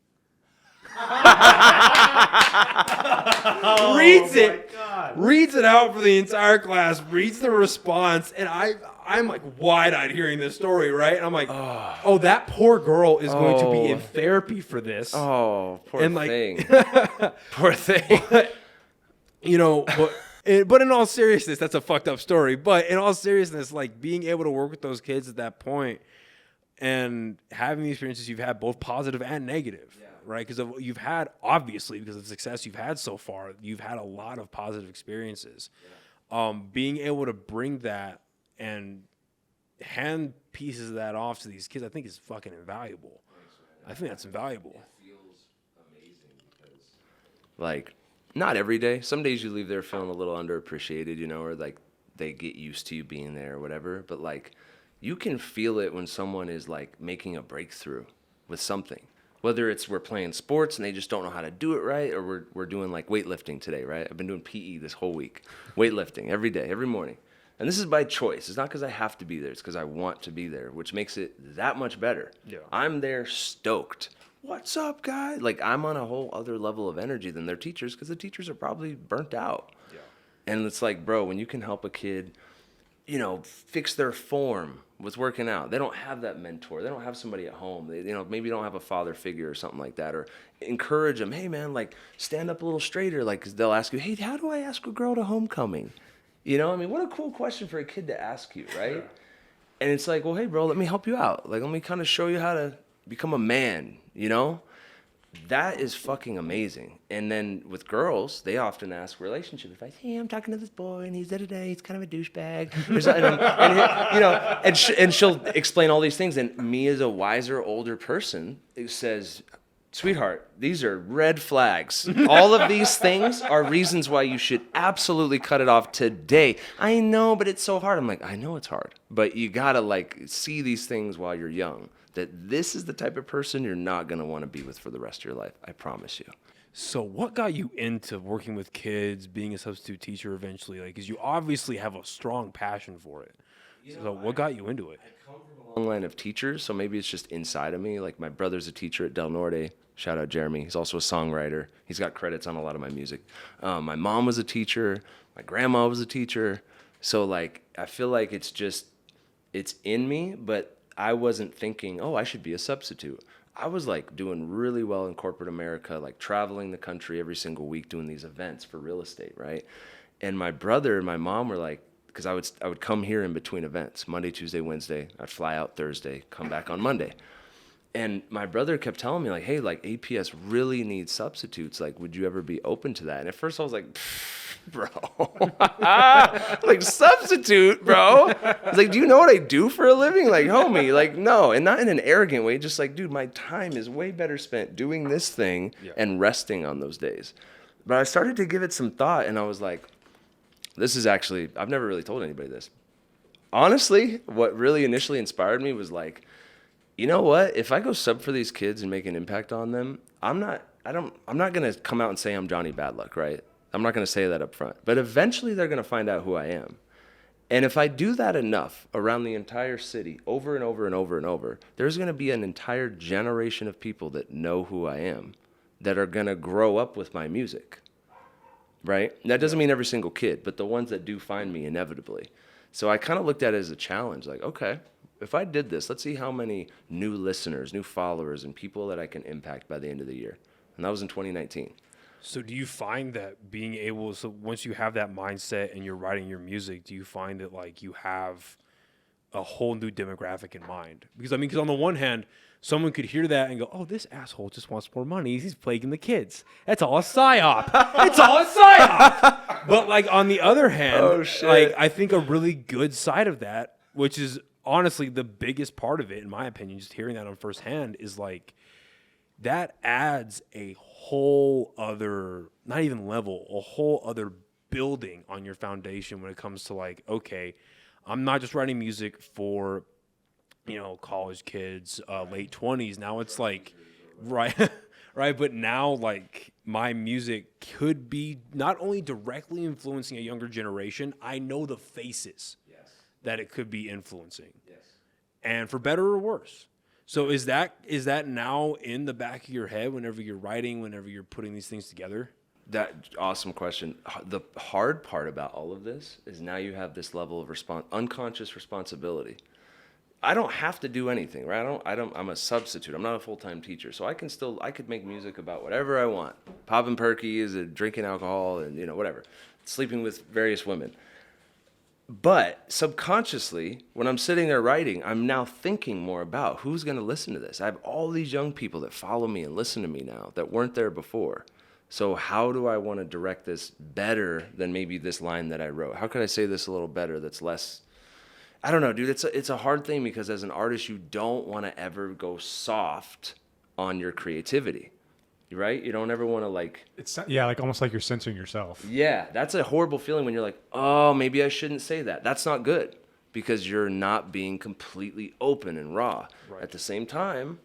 Reads it out for the entire class, reads the response, and I'm like wide-eyed hearing this story, right? And I'm like, oh, that poor girl is going to be in therapy for this. Oh, poor thing. Poor thing. But in all seriousness, that's a fucked up story. But in all seriousness, like being able to work with those kids at that point and having the experiences you've had, both positive and negative, right? Because you've had, obviously, because of the success you've had so far, you've had a lot of positive experiences. Being able to bring that and hand pieces of that off to these kids, I think is fucking invaluable. I think that's invaluable. It feels amazing because, like, not every day. Some days you leave there feeling a little underappreciated, or like they get used to you being there or whatever. But like, you can feel it when someone is like making a breakthrough with something. Whether it's we're playing sports and they just don't know how to do it right, or we're doing like weightlifting today, right? I've been doing PE this whole week, weightlifting every day, every morning. And this is by choice. It's not because I have to be there. It's because I want to be there, which makes it that much better. Yeah. I'm there stoked. What's up, guys? Like, I'm on a whole other level of energy than their teachers, because the teachers are probably burnt out. Yeah. And it's like, bro, when you can help a kid, fix their form with working out. They don't have that mentor. They don't have somebody at home. They, maybe don't have a father figure or something like that. Or encourage them. Hey, man, like, stand up a little straighter. Like, 'cause they'll ask you, hey, how do I ask a girl to homecoming? What a cool question for a kid to ask you, right? Yeah. And it's like, well, hey, bro, let me help you out. Like, let me kind of show you how to become a man, That is fucking amazing. And then with girls, they often ask relationship advice. Hey, I'm talking to this boy, and he's da-da-da, he's kind of a douchebag. And she'll explain all these things. And me as a wiser, older person, it says, sweetheart, these are red flags. All of these things are reasons why you should absolutely cut it off today. I know, but it's so hard. I'm like, I know it's hard, but you gotta see these things while you're young, that this is the type of person you're not gonna want to be with for the rest of your life. I promise you. So what got you into working with kids, being a substitute teacher eventually? Because you obviously have a strong passion for it. What got you into it? I come from a long line of teachers, so maybe it's just inside of me. Like, my brother's a teacher at Del Norte. Shout out Jeremy. He's also a songwriter. He's got credits on a lot of my music. My mom was a teacher. My grandma was a teacher. So, I feel like it's in me, but I wasn't thinking, oh, I should be a substitute. I was like doing really well in corporate America, like traveling the country every single week doing these events for real estate, right? And my brother and my mom were like, because I would come here in between events, Monday, Tuesday, Wednesday. I'd fly out Thursday, come back on Monday. And my brother kept telling me, like, hey, like, APS really needs substitutes. Like, would you ever be open to that? And at first I was like, bro, like, substitute, bro? I was like, do you know what I do for a living? Like, homie, like, no. And not in an arrogant way, just like, dude, my time is way better spent doing this thing and resting on those days. But I started to give it some thought, and I was like, this is actually, I've never really told anybody this. Honestly, what really initially inspired me was like, you know what? If I go sub for these kids and make an impact on them, I'm not gonna come out and say I'm Jawny BadLuck, right? I'm not gonna say that up front. But eventually they're gonna find out who I am. And if I do that enough around the entire city, over and over and over and over, there's gonna be an entire generation of people that know who I am, that are gonna grow up with my music. Right? And that doesn't mean every single kid, but the ones that do find me inevitably. So I kind of looked at it as a challenge, like, okay, if I did this, let's see how many new listeners, new followers, and people that I can impact by the end of the year. And that was in 2019. So do you find that being able, so once you have that mindset and you're writing your music, do you find that like you have a whole new demographic in mind? Because I mean, because on the one hand, someone could hear that and go, oh, this asshole just wants more money. He's plaguing the kids. That's all a psyop. It's all a psyop. But like on the other hand, like I think a really good side of that, which is honestly the biggest part of it, in my opinion, just hearing that on firsthand, is like that adds a whole other, not even level, a whole other building on your foundation when it comes to like, okay, I'm not just writing music for, you know, college kids, late 20s. Now it's like, right, right. But now like my music could be not only directly influencing a younger generation, I know the faces that it could be influencing, and for better or worse. So is that now in the back of your head whenever you're writing, whenever you're putting these things together? That awesome question. The hard part about all of this is now you have this level of unconscious responsibility. I don't have to do anything, right? I'm a substitute. I'm not a full-time teacher. So I could make music about whatever I want. Popping perkies and drinking alcohol and, you know, whatever. Sleeping with various women. But subconsciously, when I'm sitting there writing, I'm now thinking more about who's going to listen to this. I have all these young people that follow me and listen to me now that weren't there before. So how do I want to direct this better than maybe this line that I wrote? How could I say this a little better that's less... I don't know, dude. It's a hard thing because as an artist, you don't want to ever go soft on your creativity, right? You don't ever want to like... like almost like you're censoring yourself. Yeah, that's a horrible feeling when you're like, oh, maybe I shouldn't say that. That's not good because you're not being completely open and raw. Right. At the same time,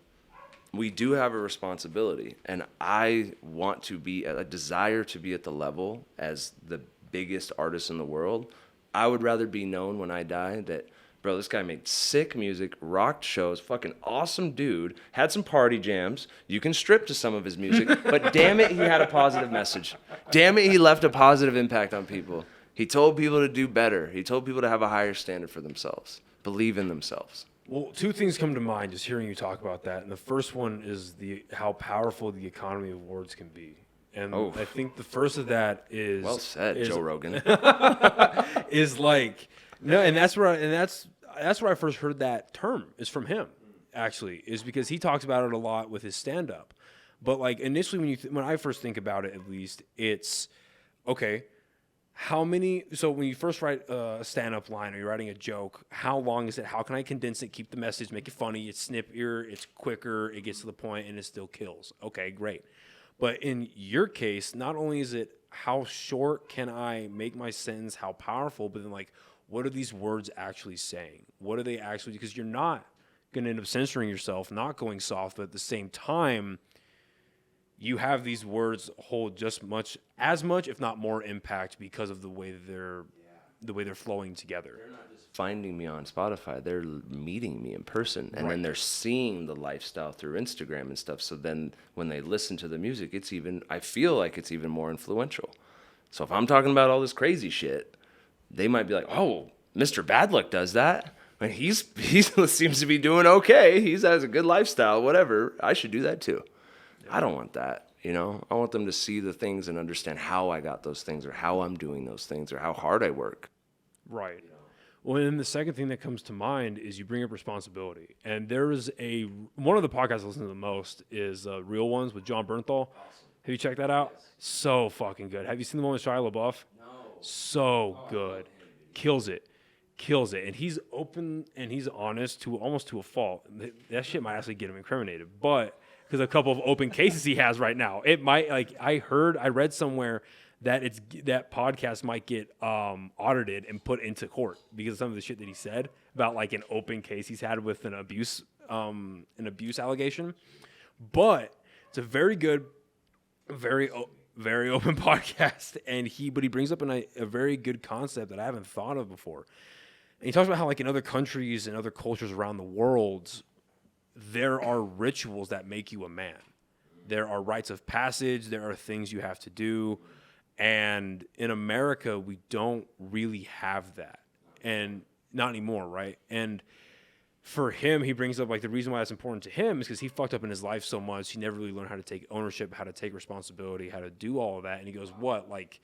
we do have a responsibility, and I want to be, a desire to be at the level as the biggest artist in the world. I would rather be known when I die that, bro, this guy made sick music, rocked shows, fucking awesome dude, had some party jams. You can strip to some of his music, but damn it, he had a positive message. Damn it, he left a positive impact on people. He told people to do better. He told people to have a higher standard for themselves, believe in themselves. Well, two things come to mind just hearing you talk about that. And the first one is how powerful the economy of words can be. And I think the first of that is... Well said, Joe Rogan. is like... No, and that's where I first heard that term is from him, actually, is because he talks about it a lot with his stand-up. But like initially when I first think about it, at least, it's, okay, how many... So when you first write a stand-up line or you're writing a joke, how long is it? How can I condense it, keep the message, make it funny, it's snippier, it's quicker, it gets to the point, and it still kills. Okay, great. But in your case, not only is it how short can I make my sentence, how powerful, but then like, what are these words actually saying? What are they actually, because you're not going to end up censoring yourself, not going soft, but at the same time, you have these words hold just as much, if not more impact because of the way they're flowing together. They're not just finding me on Spotify, they're meeting me in person, and then they're seeing the lifestyle through Instagram and stuff. So then when they listen to the music, I feel like it's even more influential. So if I'm talking about all this crazy shit, they might be like, oh, Mr. BadLuck does that. And he seems to be doing okay. He has a good lifestyle, whatever. I should do that too. I don't want that. You know, I want them to see the things and understand how I got those things or how I'm doing those things or how hard I work. Right. Well, and the second thing that comes to mind is you bring up responsibility. And there is one of the podcasts I listen to the most is Real Ones with John Bernthal. Awesome. Have you checked that out? Yes. So fucking good. Have you seen the one with Shia LaBeouf? No. So good. Kills it. And he's open and he's honest almost to a fault. That shit might actually get him incriminated. But because a couple of open cases he has right now, it might, like, I read somewhere that that podcast might get audited and put into court because of some of the shit that he said about, like, an open case he's had with an abuse allegation. But it's a very good, very open podcast, but he brings up a very good concept that I haven't thought of before. And he talks about how, like, in other countries and other cultures around the world, there are rituals that make you a man. There are rites of passage. There are things you have to do. And in America, we don't really have that. And not anymore, right? And for him, he brings up, like, the reason why that's important to him is because he fucked up in his life so much. He never really learned how to take ownership, how to take responsibility, how to do all of that. And he goes, what? Like,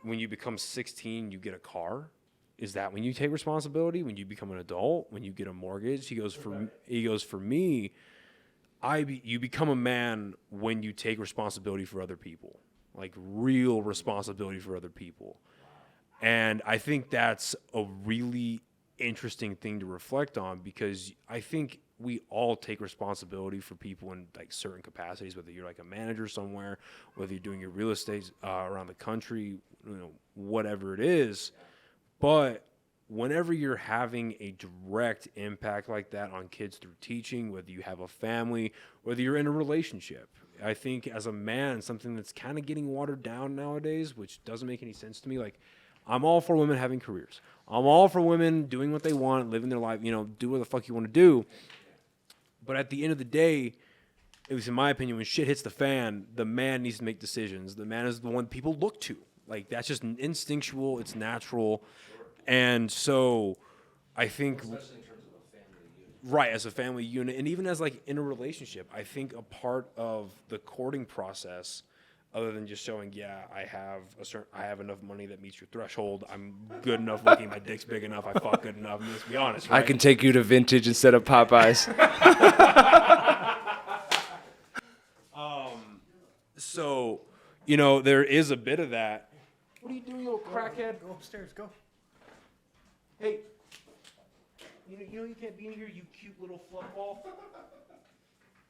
when you become 16, you get a car? Is that when you take responsibility? When you become an adult? When you get a mortgage? He goes, for me, you become a man when you take responsibility for other people, like real responsibility for other people. And I think that's a really interesting thing to reflect on because I think we all take responsibility for people in, like, certain capacities, whether you're like a manager somewhere, whether you're doing your real estate around the country, whatever it is. But whenever you're having a direct impact like that on kids through teaching, whether you have a family, whether you're in a relationship, I think as a man, something that's kind of getting watered down nowadays, which doesn't make any sense to me. Like, I'm all for women having careers. I'm all for women doing what they want, living their life, do what the fuck you want to do. But at the end of the day, at least in my opinion, when shit hits the fan, the man needs to make decisions. The man is the one people look to. Like, that's just instinctual. It's natural. And so I think, especially in terms of a family unit. Right, as a family unit, and even as, like, in a relationship, I think a part of the courting process, other than just showing, I have enough money that meets your threshold, I'm good enough looking, my dick's big enough, I fuck good enough. Let's be honest, right? I can take you to Vintage instead of Popeyes. So, there is a bit of that. What are you doing, you little crackhead? Go upstairs, go. Hey, you can't be in here, you cute little fluff ball.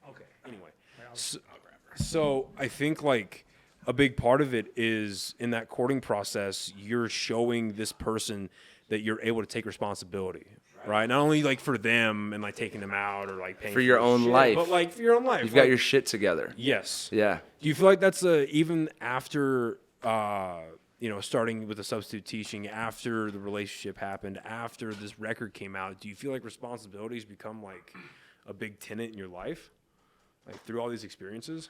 Okay, anyway. I'll grab her. So I think, like, a big part of it is in that courting process, you're showing this person that you're able to take responsibility, right? Not only, like, for them and, like, taking them out or, like, paying for your own life, but, like, for your own life. You've got your shit together. Yes. Yeah. Do you feel like that's even after, starting with the substitute teaching, after the relationship happened, after this record came out, do you feel like responsibilities become, like, a big tenet in your life, like, through all these experiences?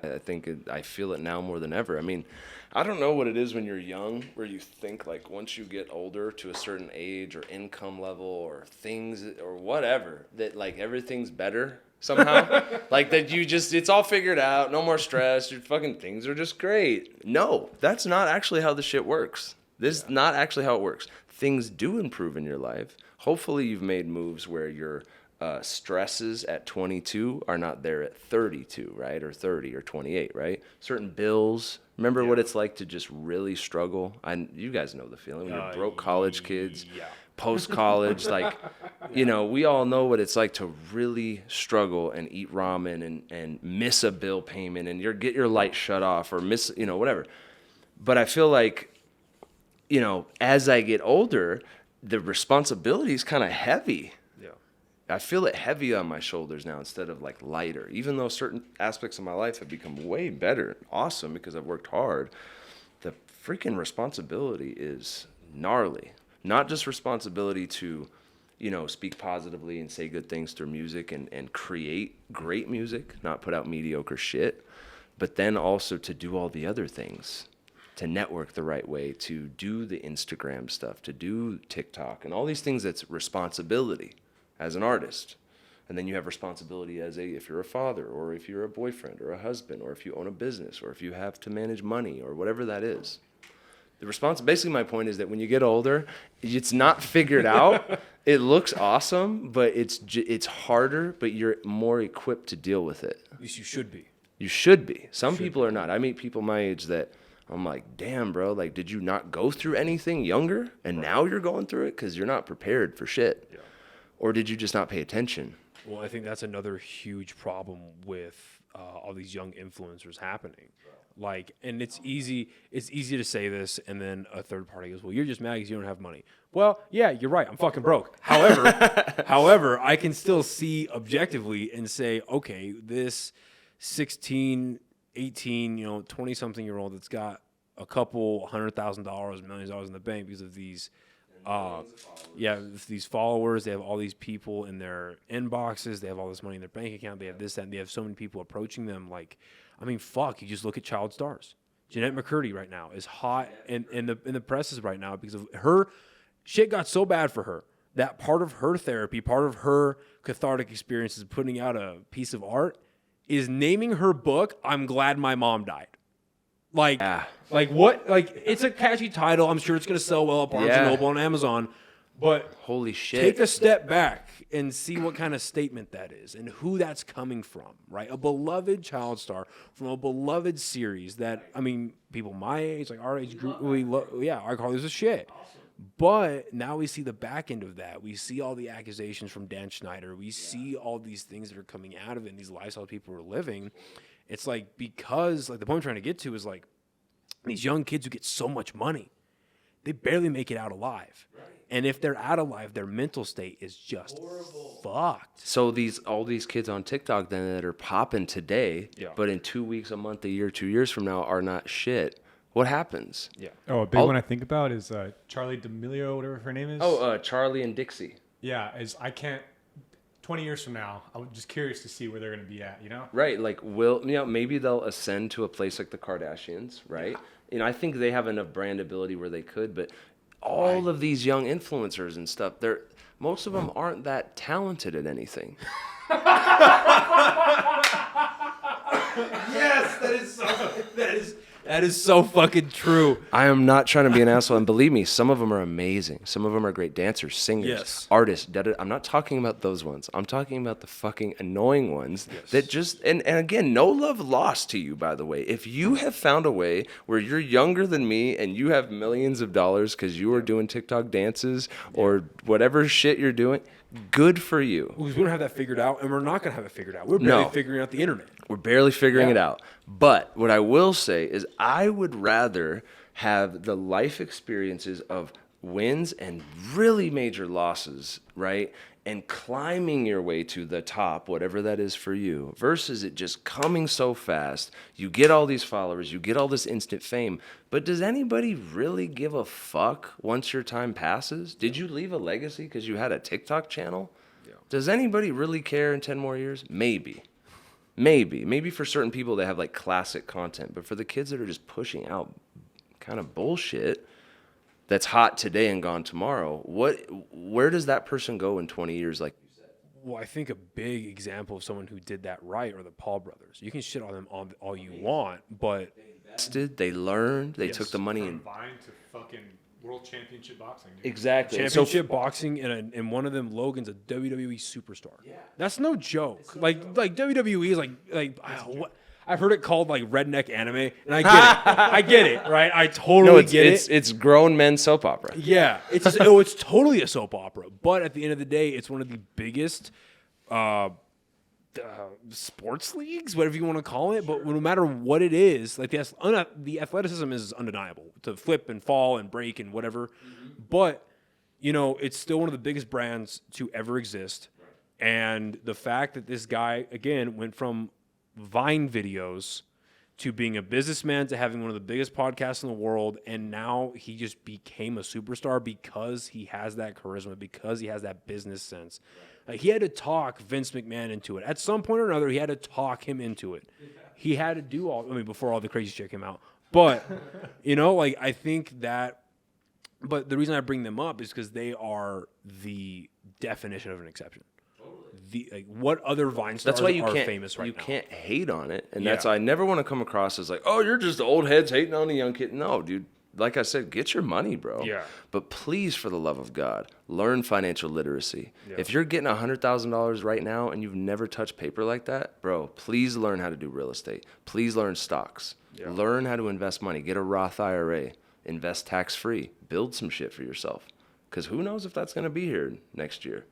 I think I feel it now more than ever. I mean, I don't know what it is when you're young where you think, like, once you get older to a certain age or income level or things or whatever, that, like, everything's better somehow. Like, that it's all figured out, no more stress, your fucking things are just great. No, that's not actually how the shit works. This is not actually how it works. Things do improve in your life. Hopefully you've made moves where your stresses at 22 are not there at 32, right? Or 30 or 28, right? Certain bills. Remember what it's like to just really struggle? You guys know the feeling when you're broke college kids, post-college. Like, we all know what it's like to really struggle and eat ramen and miss a bill payment and get your light shut off or miss, whatever. But I feel like, as I get older, the responsibility is kind of heavy. I feel it heavy on my shoulders now instead of, like, lighter. Even though certain aspects of my life have become way better, awesome, because I've worked hard, the freaking responsibility is gnarly. Not just responsibility to, speak positively and say good things through music and create great music, not put out mediocre shit, but then also to do all the other things. to network the right way, to do the Instagram stuff, to do TikTok, and all these things. That's responsibility as an artist. And then you have responsibility if you're a father, or if you're a boyfriend or a husband, or if you own a business, or if you have to manage money, or whatever that is. Basically, my point is that when you get older, it's not figured out. It looks awesome, but it's harder, but you're more equipped to deal with it. At least you should be. You should be. Some people are not. I meet people my age that I'm like, damn, bro, like, did you not go through anything younger? And now you're going through it because you're not prepared for shit. Yeah. Or did you just not pay attention? Well, I think that's another huge problem with all these young influencers happening. Like, and it's easy to say this, and then a third party goes, well, you're just mad because you don't have money. Well, yeah, you're right. I'm fucking broke. However, I can still see objectively and say, okay, this 16, 18, 20-something-year-old that's got a couple $100,000, millions of dollars in the bank because of these these followers. They have all these people in their inboxes. They have all this money in their bank account. They have this, that, and they have so many people approaching them. Like, I mean, fuck, you just look at child stars. Jeanette McCurdy right now is hot in the presses right now because of her shit got so bad for her that part of her therapy, part of her cathartic experiences putting out a piece of art is naming her book, I'm Glad My Mom Died. Like what? Like, it's a catchy title. I'm sure it's going to sell well at Barnes & Noble and Amazon. But holy shit, take a step back and see what kind of statement that is and who that's coming from, right? A beloved child star from a beloved series that, I mean, people my age, like our age group, I call this a shit. But now we see the back end of that. We see all the accusations from Dan Schneider. We see all these things that are coming out of it and these lifestyles people are living. It's like, because, like, the point I'm trying to get to is, like, these young kids who get so much money, they barely make it out alive. Right. And if they're out alive, their mental state is just fucked. So all these kids on TikTok then that are popping today, but in 2 weeks, a month, a year, 2 years from now are not shit. What happens? Yeah. Oh, a big one I think about is Charlie D'Amelio, whatever her name is. Oh, Charlie and Dixie. Yeah, 20 years from now, I'm just curious to see where they're going to be at, Right, like maybe they'll ascend to a place like the Kardashians, right? Yeah. I think they have enough brand ability where they could, but all of these young influencers and stuff, most of them aren't that talented at anything. Yes, that is so fucking true. I am not trying to be an asshole, and believe me, some of them are amazing. Some of them are great dancers, singers, artists. I'm not talking about those ones. I'm talking about the fucking annoying ones that just and again, no love lost to you, by the way. If you have found a way where you're younger than me and you have millions of dollars because you are doing TikTok dances or whatever shit you're doing, good for you. We don't have that figured out, and we're not going to have it figured out. We're barely figuring out the internet. We're barely figuring it out. But what I will say is I would rather have the life experiences of wins and really major losses, right? And climbing your way to the top, whatever that is for you, versus it just coming so fast. You get all these followers, you get all this instant fame, but does anybody really give a fuck once your time passes? Did you leave a legacy because you had a TikTok channel? Yeah. Does anybody really care in 10 more years? Maybe for certain people that have like classic content, but for the kids that are just pushing out kind of bullshit that's hot today and gone tomorrow, where does that person go in 20 years, like you said? Well, I think a big example of someone who did that right are the Paul brothers. You can shit on them all you want, but they invested, they learned, they took the money and Vine to fucking World Championship Boxing. Dude. Exactly. Championship boxing, and one of them, Logan's a WWE superstar. Yeah. That's no joke. Like WWE is like what? I've heard it called like redneck anime, and I get it. I get it, right? I totally get it. It's grown men soap opera. Yeah, it's totally a soap opera. But at the end of the day, it's one of the biggest sports leagues, whatever you want to call it. But no matter what it is, like the athleticism is undeniable to flip and fall and break and whatever. Mm-hmm. But it's still one of the biggest brands to ever exist. Right. And the fact that this guy again went from Vine videos to being a businessman to having one of the biggest podcasts in the world, and now he just became a superstar because he has that charisma, because he has that business sense. Like, he had to talk Vince McMahon into it. At some point or another, he had to talk him into it. He had to do before all the crazy shit came out. But, you know, like, I think that, but the reason I bring them up is because they are the definition of an exception. Like, what other Vine stars That's why you are can't, famous right you now? can't hate on it. And Yeah. that's, I never want to come across as like, oh, you're just old heads hating on the young kid. No, dude. Like I said, get your money, bro. Yeah. But please, for the love of God, learn financial literacy. Yeah. If you're getting $100,000 right now and you've never touched paper like that, bro, please learn how to do real estate. Please learn stocks. Yeah. Learn how to invest money. Get a Roth IRA. Invest tax-free. Build some shit for yourself. Because who knows if that's going to be here next year.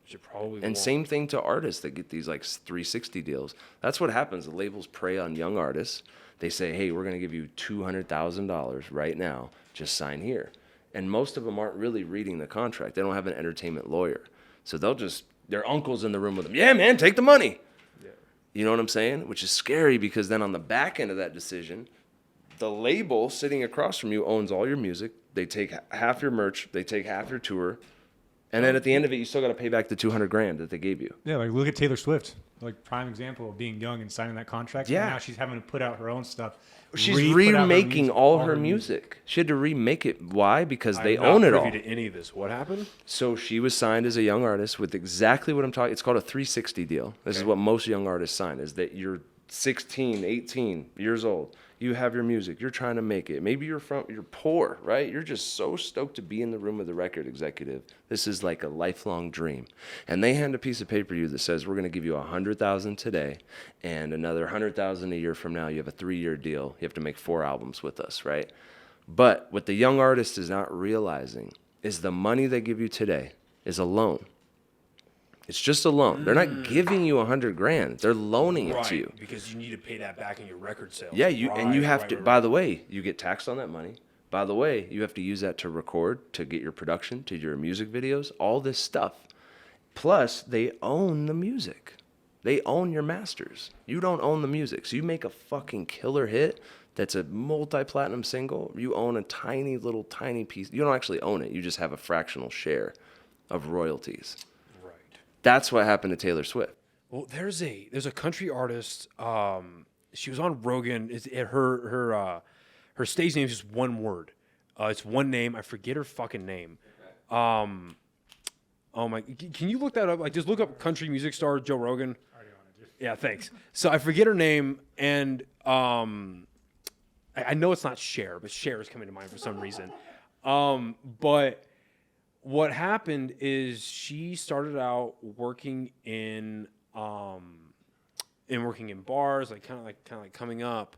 Should probably And won't. same thing to artists that get these like 360 deals. That's what happens. The labels prey on young artists. They say, hey, we're going to give you $200,000 right now. Just sign here. And most of them aren't really reading the contract. They don't have an entertainment lawyer. So they'll just, their uncle's in the room with them. Yeah, man, take the money. Yeah. You know what I'm saying? Which is scary because then on the back end of that decision, the label sitting across from you owns all your music. They take half your merch. They take half your tour. And then at the end of it, you still got to pay back the $200,000 that they gave you. Yeah, like look at Taylor Swift, like prime example of being young and signing that contract. Yeah. And now she's having to put out her own stuff. She's re-put out her remaking music, all her music. She had to remake it. Why? Because they I'm not own it privy all. to any of this. What happened? So she was signed as a young artist with exactly what I'm talking. It's called a 360 deal. This is what most young artists sign, is that you're 16, 18 years old. You have your music. You're trying to make it. Maybe you're poor, right? You're just so stoked to be in the room with the record executive. This is like a lifelong dream. And they hand a piece of paper to you that says, we're going to give you $100,000 today and another $100,000 a year from now. You have a 3-year deal. You have to make 4 albums with us, right? But what the young artist is not realizing is the money they give you today is a loan. It's just a loan. They're not giving you $100,000. They're loaning it to you. Because you need to pay that back in your record sales. Yeah, you have to. Right. By the way, you get taxed on that money. By the way, you have to use that to record, to get your production, to your music videos, all this stuff. Plus, they own the music. They own your masters. You don't own the music. So you make a fucking killer hit that's a multi-platinum single. You own a tiny piece. You don't actually own it. You just have a fractional share of royalties. That's what happened to Taylor Swift. Well, there's a country artist. She was on Rogan. Her stage name is just one word. It's one name. I forget her fucking name. Oh my! Can you look that up? Like, just look up country music star Joe Rogan. Yeah, thanks. So I forget her name, and I know it's not Cher, but Cher is coming to mind for some reason. But what happened is she started out working in bars, like kind of like coming up,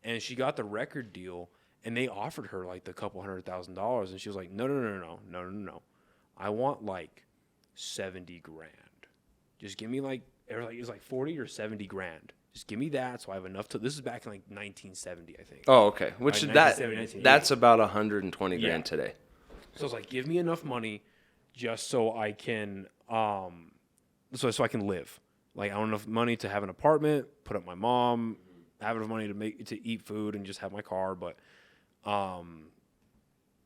and she got the record deal, and they offered her like the couple $100,000, and she was like, no, I want like 70 grand. Just give me like it was like 40 or 70 grand. Just give me that, so I have enough to. This is back in like 1970, I think. Oh, okay. Which Like that's 1980. about 120 grand Yeah. today. So it's like, give me enough money just so I can so I can live. Like, I want enough money to have an apartment, put up my mom, have enough money to eat food and just have my car, but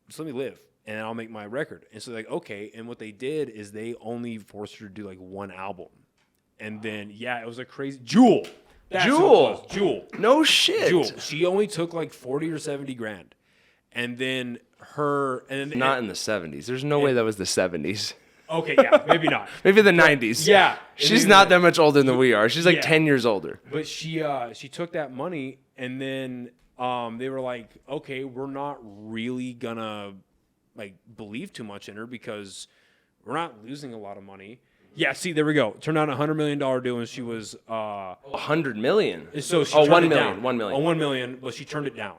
just let me live and I'll make my record. And so like, okay, and what they did is they only forced her to do like one album. And then it was a crazy Jewel. That's who it was. Jewel. No shit. Jewel. She only took like 40 or 70 grand. And then Not in the 70s. There's no way that was the 70s. Okay, yeah, maybe not. Maybe the 90s. Yeah. She's not that much older than we are. She's like 10 years older. But she took that money and then they were like, okay, we're not really gonna like believe too much in her because we're not losing a lot of money. Yeah, see, there we go. Turned out $100 million deal, and she was 100 million. So she 1 turned it million. down. 1 million. 1 million, but she turned it down.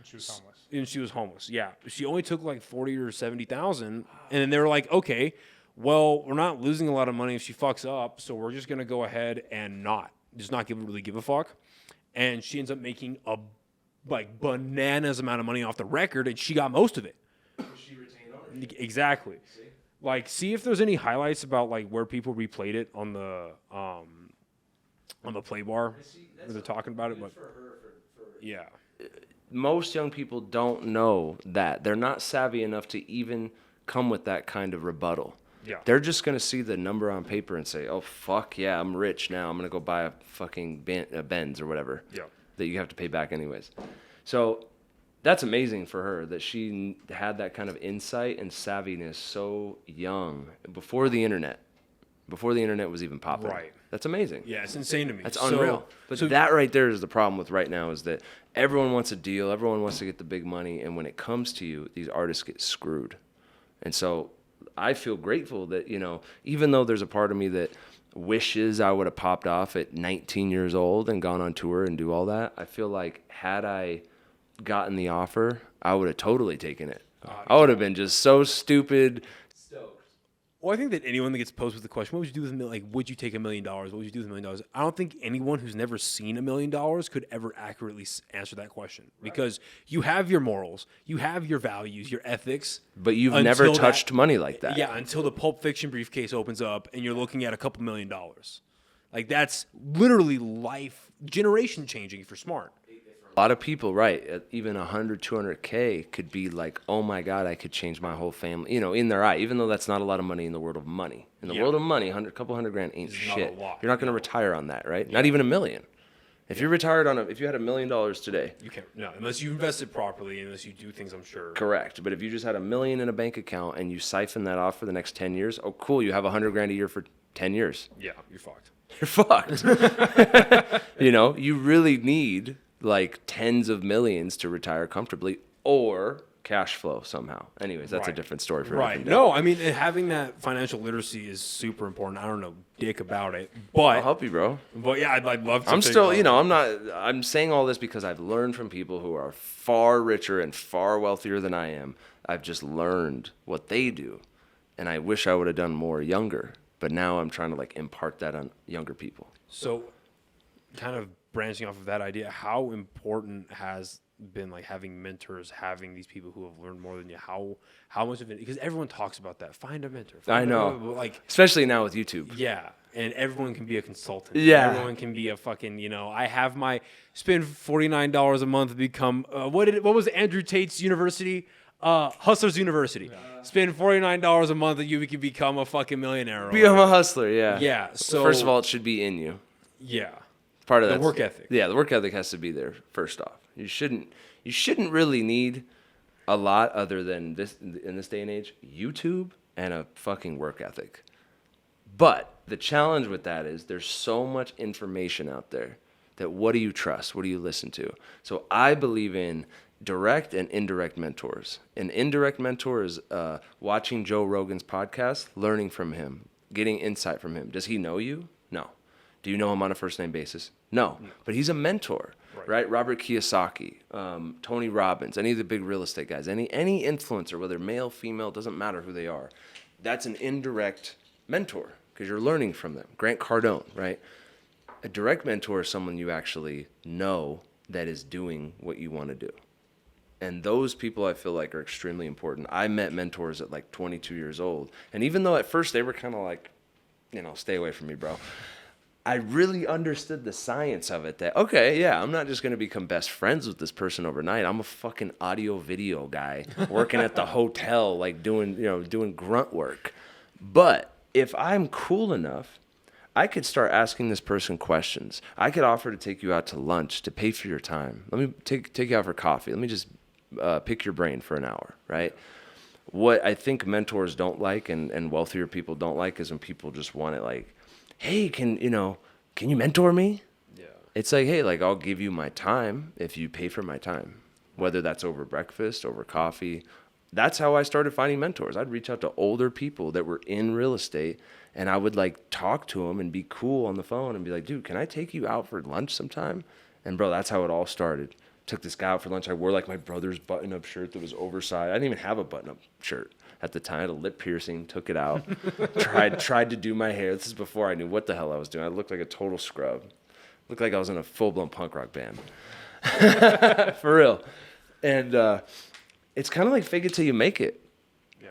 She was homeless. And she was homeless. Yeah, she only took like 40 or 70,000, and then they were like, okay, well, we're not losing a lot of money if she fucks up, so we're just gonna go ahead and not really give a fuck. And she ends up making a like bananas amount of money off the record, and she got most of it. She retained ownership. Exactly. Like, see if there's any highlights about like where people replayed it on the play bar where they're talking about it. But yeah, Most young people don't know that. They're not savvy enough to even come with that kind of rebuttal. Yeah. They're just going to see the number on paper and say, oh, fuck, yeah, I'm rich now. I'm going to go buy a fucking Benz or whatever Yeah. that you have to pay back anyways. So that's amazing for her that she had that kind of insight and savviness so young, before the internet was even popular. Right. That's amazing. Yeah, it's insane to me. That's unreal. But that right there is the problem with right now, is that everyone wants a deal, everyone wants to get the big money, and when it comes to you, these artists get screwed. And so I feel grateful that, even though there's a part of me that wishes I would have popped off at 19 years old and gone on tour and do all that, I feel like had I gotten the offer, I would have totally taken it. I would have been just so stupid. Well, I think that anyone that gets posed with the question, what would you do with would you take $1 million? What would you do with $1 million? I don't think anyone who's never seen $1 million could ever accurately answer that question, because you have your morals, you have your values, your ethics. But you've never touched money like that. Yeah, until the Pulp Fiction briefcase opens up and you're looking at a couple $1 million. Like, that's literally life, generation changing if you're smart. A lot of people, right, at even 100, 200K could be like, oh my God, I could change my whole family, in their eye, even though that's not a lot of money in the world of money. In the world of money, a couple $100,000 ain't shit. You're not going to retire on that, right? Not even $1 million. If you're retired if you had $1 million today. You can't, no, unless you invest it properly, unless you do things, I'm sure. Correct. But if you just had $1 million in a bank account and you siphon that off for the next 10 years, oh, cool, you have $100,000 a year for 10 years. Yeah, you're fucked. You're fucked. You really need like tens of millions to retire comfortably, or cash flow somehow. Anyways, that's a different story for right. No, I mean, having that financial literacy is super important. I don't know dick about it, but I'll help you, bro. But yeah, I'd love to. I'm still, I'm saying all this because I've learned from people who are far richer and far wealthier than I am. I've just learned what they do, and I wish I would have done more younger. But now I'm trying to impart that on younger people. So, kind of branching off of that idea, how important has been having mentors, having these people who have learned more than you? How much of it? Because everyone talks about that. Find a mentor. I know. Especially now with YouTube. Yeah, and everyone can be a consultant. Yeah. Everyone can be a fucking. I have my spend $49 a month to become what was Andrew Tate's university? Hustlers University. Yeah. Spend $49 a month and you can become a fucking millionaire. Become a hustler, yeah. Yeah. So first of all, it should be in you. Yeah. Part of the work ethic. Yeah, the work ethic has to be there first off. You shouldn't really need a lot other than this in this day and age, YouTube and a fucking work ethic. But the challenge with that is there's so much information out there that what do you trust? What do you listen to? So I believe in direct and indirect mentors. An indirect mentor is watching Joe Rogan's podcast, learning from him, getting insight from him. Does he know you? No. Do you know him on a first name basis? No. But he's a mentor, right? Robert Kiyosaki, Tony Robbins, any of the big real estate guys, any influencer, whether male, female, doesn't matter who they are. That's an indirect mentor because you're learning from them. Grant Cardone, right? A direct mentor is someone you actually know that is doing what you want to do. And those people I feel like are extremely important. I met mentors at 22 years old. And even though at first they were kind of stay away from me, bro. I really understood the science of it that, okay, yeah, I'm not just going to become best friends with this person overnight. I'm a fucking audio video guy working at the hotel, doing grunt work. But if I'm cool enough, I could start asking this person questions. I could offer to take you out to lunch to pay for your time. Let me take you out for coffee. Let me just pick your brain for an hour, right? What I think mentors don't like and wealthier people don't like is when people just want it hey, can you mentor me? Yeah. It's hey, I'll give you my time if you pay for my time, whether that's over breakfast, over coffee. That's how I started finding mentors. I'd reach out to older people that were in real estate, and I would talk to them and be cool on the phone and be like, dude, can I take you out for lunch sometime? And bro, that's how it all started. Took this guy out for lunch. I wore my brother's button-up shirt that was oversized. I didn't even have a button-up shirt at the time. I had a lip piercing, took it out, tried to do my hair. This is before I knew what the hell I was doing. I looked like a total scrub. Looked like I was in a full-blown punk rock band. For real. And it's kind of like fake it till you make it. Yeah.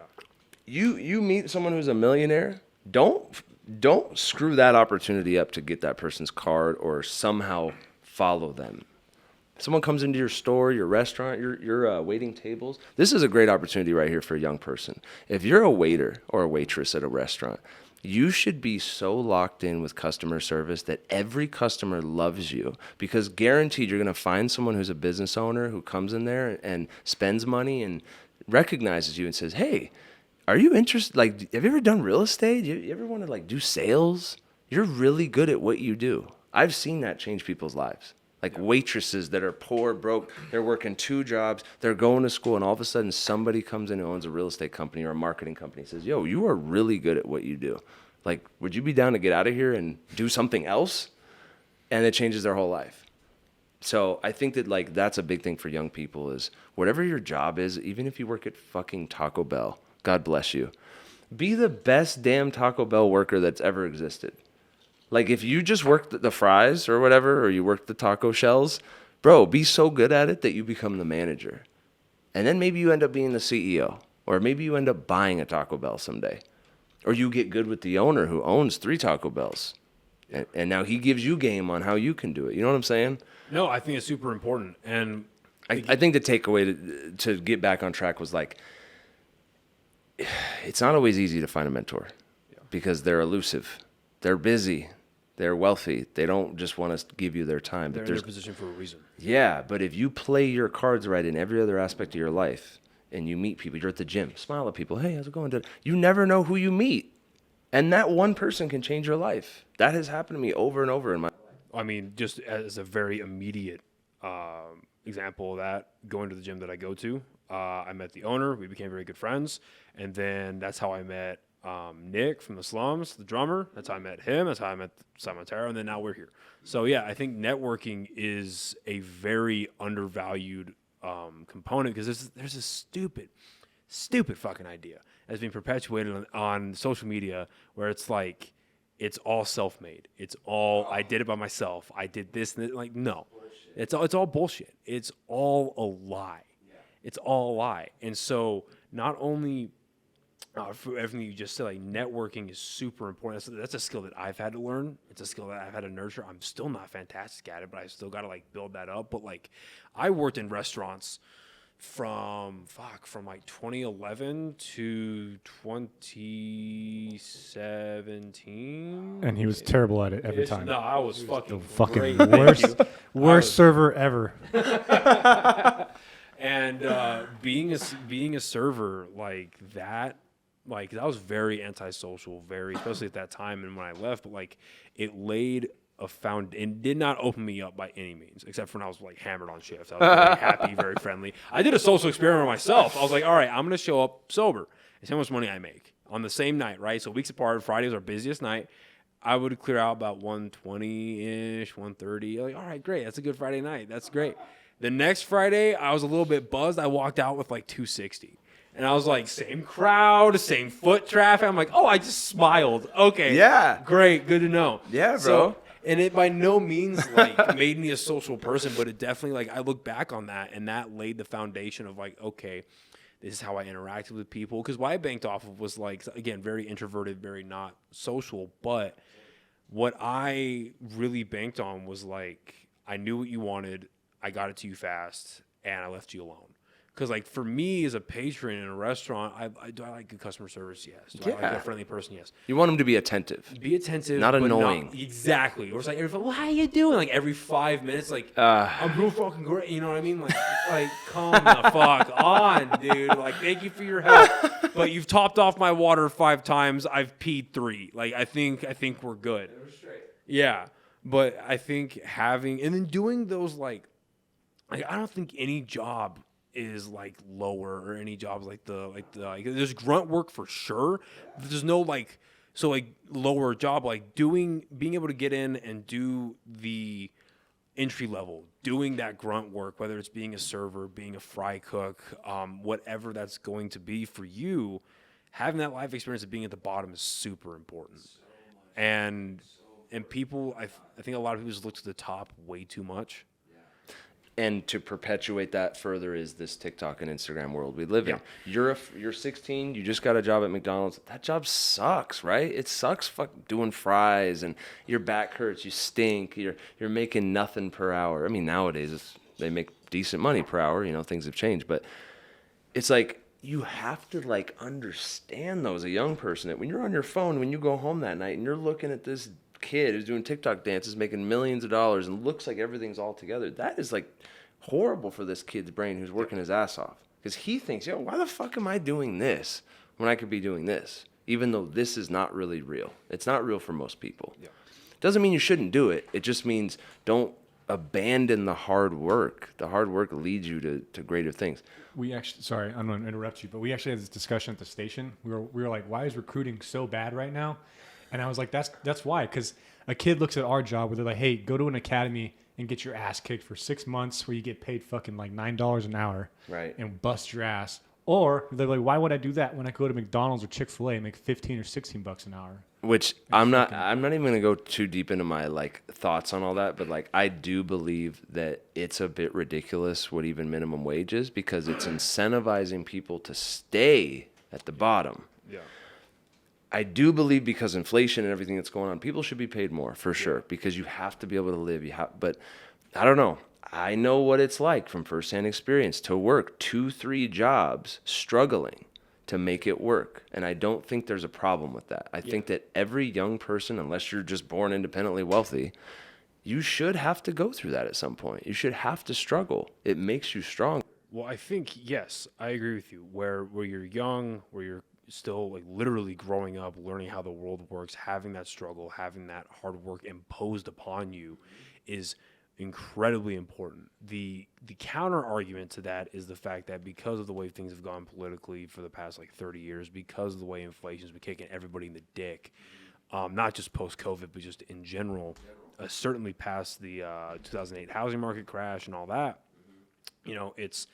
You meet someone who's a millionaire, don't screw that opportunity up to get that person's card or somehow follow them. Someone comes into your store, your restaurant, you're waiting tables. This is a great opportunity right here for a young person. If you're a waiter or a waitress at a restaurant, You should be so locked in with customer service that every customer loves you, because guaranteed you're going to find someone who's a business owner who comes in there and spends money and recognizes you and says, hey, are you interested? Like, have you ever done real estate? You ever want to like do sales? You're really good at what you do. I've seen that change people's lives. Like waitresses that are poor, broke, they're working 2 jobs, they're going to school, and all of a sudden somebody comes in who owns a real estate company or a marketing company and says, yo, you are really good at what you do. Like, would you be down to get out of here and do something else? And it changes their whole life. So I think that like that's a big thing for young people is whatever your job is, even if you work at fucking Taco Bell, God bless you, be the best damn Taco Bell worker that's ever existed. Like, if you just worked the fries or whatever, or you worked the taco shells, bro, be so good at it that you become the manager. And then maybe you end up being the CEO, or maybe you end up buying a Taco Bell someday. Or you get good with the owner who owns 3 Taco Bells. And now he gives you game on how you can do it. You know what I'm saying? No, I think it's super important. And I think the takeaway to get back on track was like, it's not always easy to find a mentor because they're elusive. They're busy. They're wealthy. They don't just want to give you their time. they're in their position for a reason. Yeah, but if you play your cards right in every other aspect of your life and you meet people, you're at the gym, smile at people, hey, how's it going? You never know who you meet. And that one person can change your life. That has happened to me over and over in my life. I mean, just as a very immediate example of that, going to the gym that I go to, I met the owner. We became very good friends. And then that's how I met Nick from the Slums, the drummer. That's how I met him. That's how I met Simon Terra. And then now we're here. So, yeah, I think networking is a very undervalued component because there's this stupid fucking idea that's being perpetuated on social media where it's like, it's all self-made. It's all, I did it by myself. I did this. And like, no, it's all bullshit. It's all a lie. It's all a lie. And so not only for everything you just said, like networking is super important. That's a skill that I've had to learn. It's a skill that I've had to nurture. I'm still not fantastic at it, but I still got to like build that up. But like I worked in restaurants from like 2011 to 2017. And he was terrible at it every time. No, I was fucking Fucking great. worst server ever. And being a server like that was very antisocial, especially at that time and when I left. But like it laid a and did not open me up by any means, except for when I was like hammered on shift. I was very happy, very friendly. I did a social experiment myself. I was like, all right, I'm gonna show up sober and see how much money I make on the same night, right? So weeks apart. Friday was our busiest night. I would clear out about 120-ish, 130. Like, all right, great. That's a good Friday night. That's great. The next Friday, I was a little bit buzzed. I walked out with like 260. And I was like, same crowd, same foot traffic. I'm like, oh, I just smiled. Okay. Yeah. Great. Good to know. Yeah, bro. So, and it by no means like made me a social person, but it definitely like I look back on that and that laid the foundation of like, okay, this is how I interacted with people. Because what I banked off of was like, again, very introverted, very not social. But what I really banked on was like, I knew what you wanted. I got it to you fast, and I left you alone. Because, like, for me as a patron in a restaurant, do I like good customer service? Yes. Do I like a friendly person? Yes. You want them to be attentive. Be attentive. Not annoying. Exactly. Or it's like, well, how you doing? Like, every 5 minutes, like, I'm real fucking great. You know what I mean? Like come the fuck on, dude. Like, thank you for your help. But you've topped off my water 5 times. I've peed 3. Like, I think we're good. We're straight. Yeah. But I think having, and then doing those, like I don't think any job is like lower or any jobs like there's grunt work for sure. There's no like lower job like being able to get in and do the entry level, doing that grunt work, whether it's being a server, being a fry cook, whatever that's going to be for you. Having that life experience of being at the bottom is super important. And people, I think a lot of people just look to the top way too much. And to perpetuate that further is this TikTok and Instagram world we live in. You're 16, you just got a job at McDonald's. That job sucks, right? It sucks doing fries and your back hurts, you stink, you're making nothing per hour. I mean, nowadays they make decent money per hour, things have changed, but it's like you have to like understand though as a young person that when you're on your phone, when you go home that night and you're looking at this kid who's doing TikTok dances, making millions of dollars and looks like everything's all together, that is like horrible for this kid's brain who's working his ass off. Because he thinks, yo, why the fuck am I doing this when I could be doing this? Even though this is not really real. It's not real for most people. Yeah. Doesn't mean you shouldn't do it. It just means don't abandon the hard work. The hard work leads you to greater things. We actually, sorry, I'm going to interrupt you, but we actually had this discussion at the station. We were like, why is recruiting so bad right now? And I was like, that's why. Because a kid looks at our job where they're like, hey, go to an academy and get your ass kicked for 6 months where you get paid fucking like $9 an hour. Right. And bust your ass. Or they're like, why would I do that when I go to McDonald's or Chick-fil-A and make 15 or 16 bucks an hour? Which I'm not even going to go too deep into my like thoughts on all that, but like I do believe that it's a bit ridiculous what even minimum wage is because it's incentivizing people to stay at the bottom. Yeah. I do believe because inflation and everything that's going on, people should be paid more for sure because you have to be able to live. But I don't know. I know what it's like from firsthand experience to work 2-3 jobs struggling to make it work. And I don't think there's a problem with that. I think that every young person, unless you're just born independently wealthy, you should have to go through that at some point. You should have to struggle. It makes you strong. Well, I think, yes, I agree with you. Where you're young, where you're still like literally growing up, learning how the world works, having that struggle, having that hard work imposed upon you is incredibly important. The counter argument to that is the fact that because of the way things have gone politically for the past like 30 years, because of the way inflation's been kicking everybody in the dick, not just post-COVID, but just in general, certainly past the 2008 housing market crash and all that, you know, it's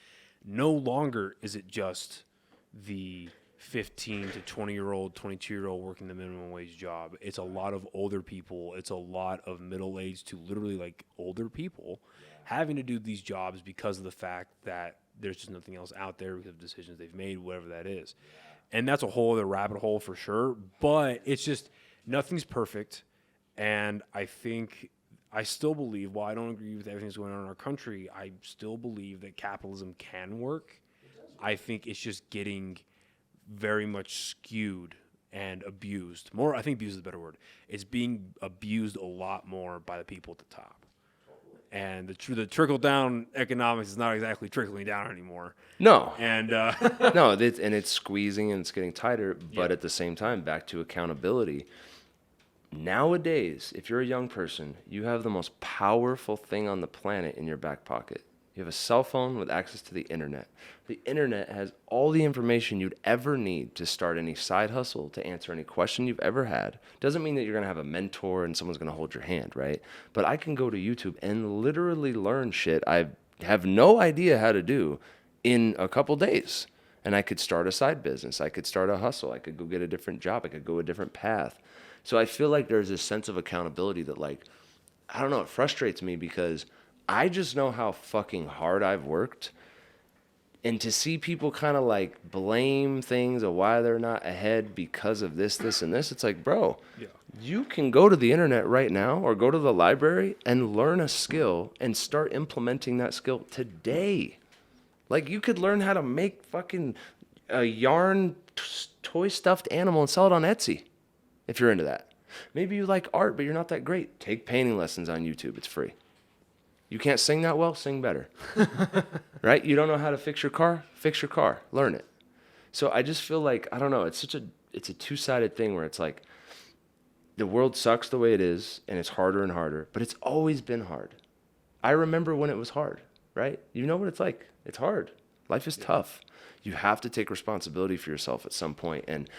no longer is it just the 15 to 20-year-old, 22-year-old working the minimum wage job. It's a lot of older people. It's a lot of middle-aged to literally like older people having to do these jobs because of the fact that there's just nothing else out there because of decisions they've made, whatever that is. And that's a whole other rabbit hole for sure. But it's just nothing's perfect. And I think I still believe, while I don't agree with everything that's going on in our country, I still believe that capitalism can work. I think it's just getting very much skewed and abused. More, I think abused is a better word. It's being abused a lot more by the people at the top. And the trickle-down economics is not exactly trickling down anymore. No. And no, it's squeezing and it's getting tighter, but at the same time, back to accountability. Nowadays, if you're a young person, you have the most powerful thing on the planet in your back pocket. You have a cell phone with access to the internet. The internet has all the information you'd ever need to start any side hustle, to answer any question you've ever had. Doesn't mean that you're going to have a mentor and someone's going to hold your hand, right? But I can go to YouTube and literally learn shit I have no idea how to do in a couple days. And I could start a side business. I could start a hustle. I could go get a different job. I could go a different path. So I feel like there's this sense of accountability that, like, I don't know, it frustrates me because I just know how fucking hard I've worked. And to see people kind of like blame things of why they're not ahead because of this, and this, it's like, bro, you can go to the internet right now or go to the library and learn a skill and start implementing that skill today. Like, you could learn how to make fucking a yarn toy stuffed animal and sell it on Etsy if you're into that. Maybe you like art, but you're not that great. Take painting lessons on YouTube. It's free. You can't sing that well? Sing better. Right? You don't know how to fix your car? Fix your car. Learn it. So I just feel like, I don't know, it's a two-sided thing where it's like the world sucks the way it is and it's harder and harder, but it's always been hard. I remember when it was hard, right? You know what it's like. It's hard. Life is tough. You have to take responsibility for yourself at some point. And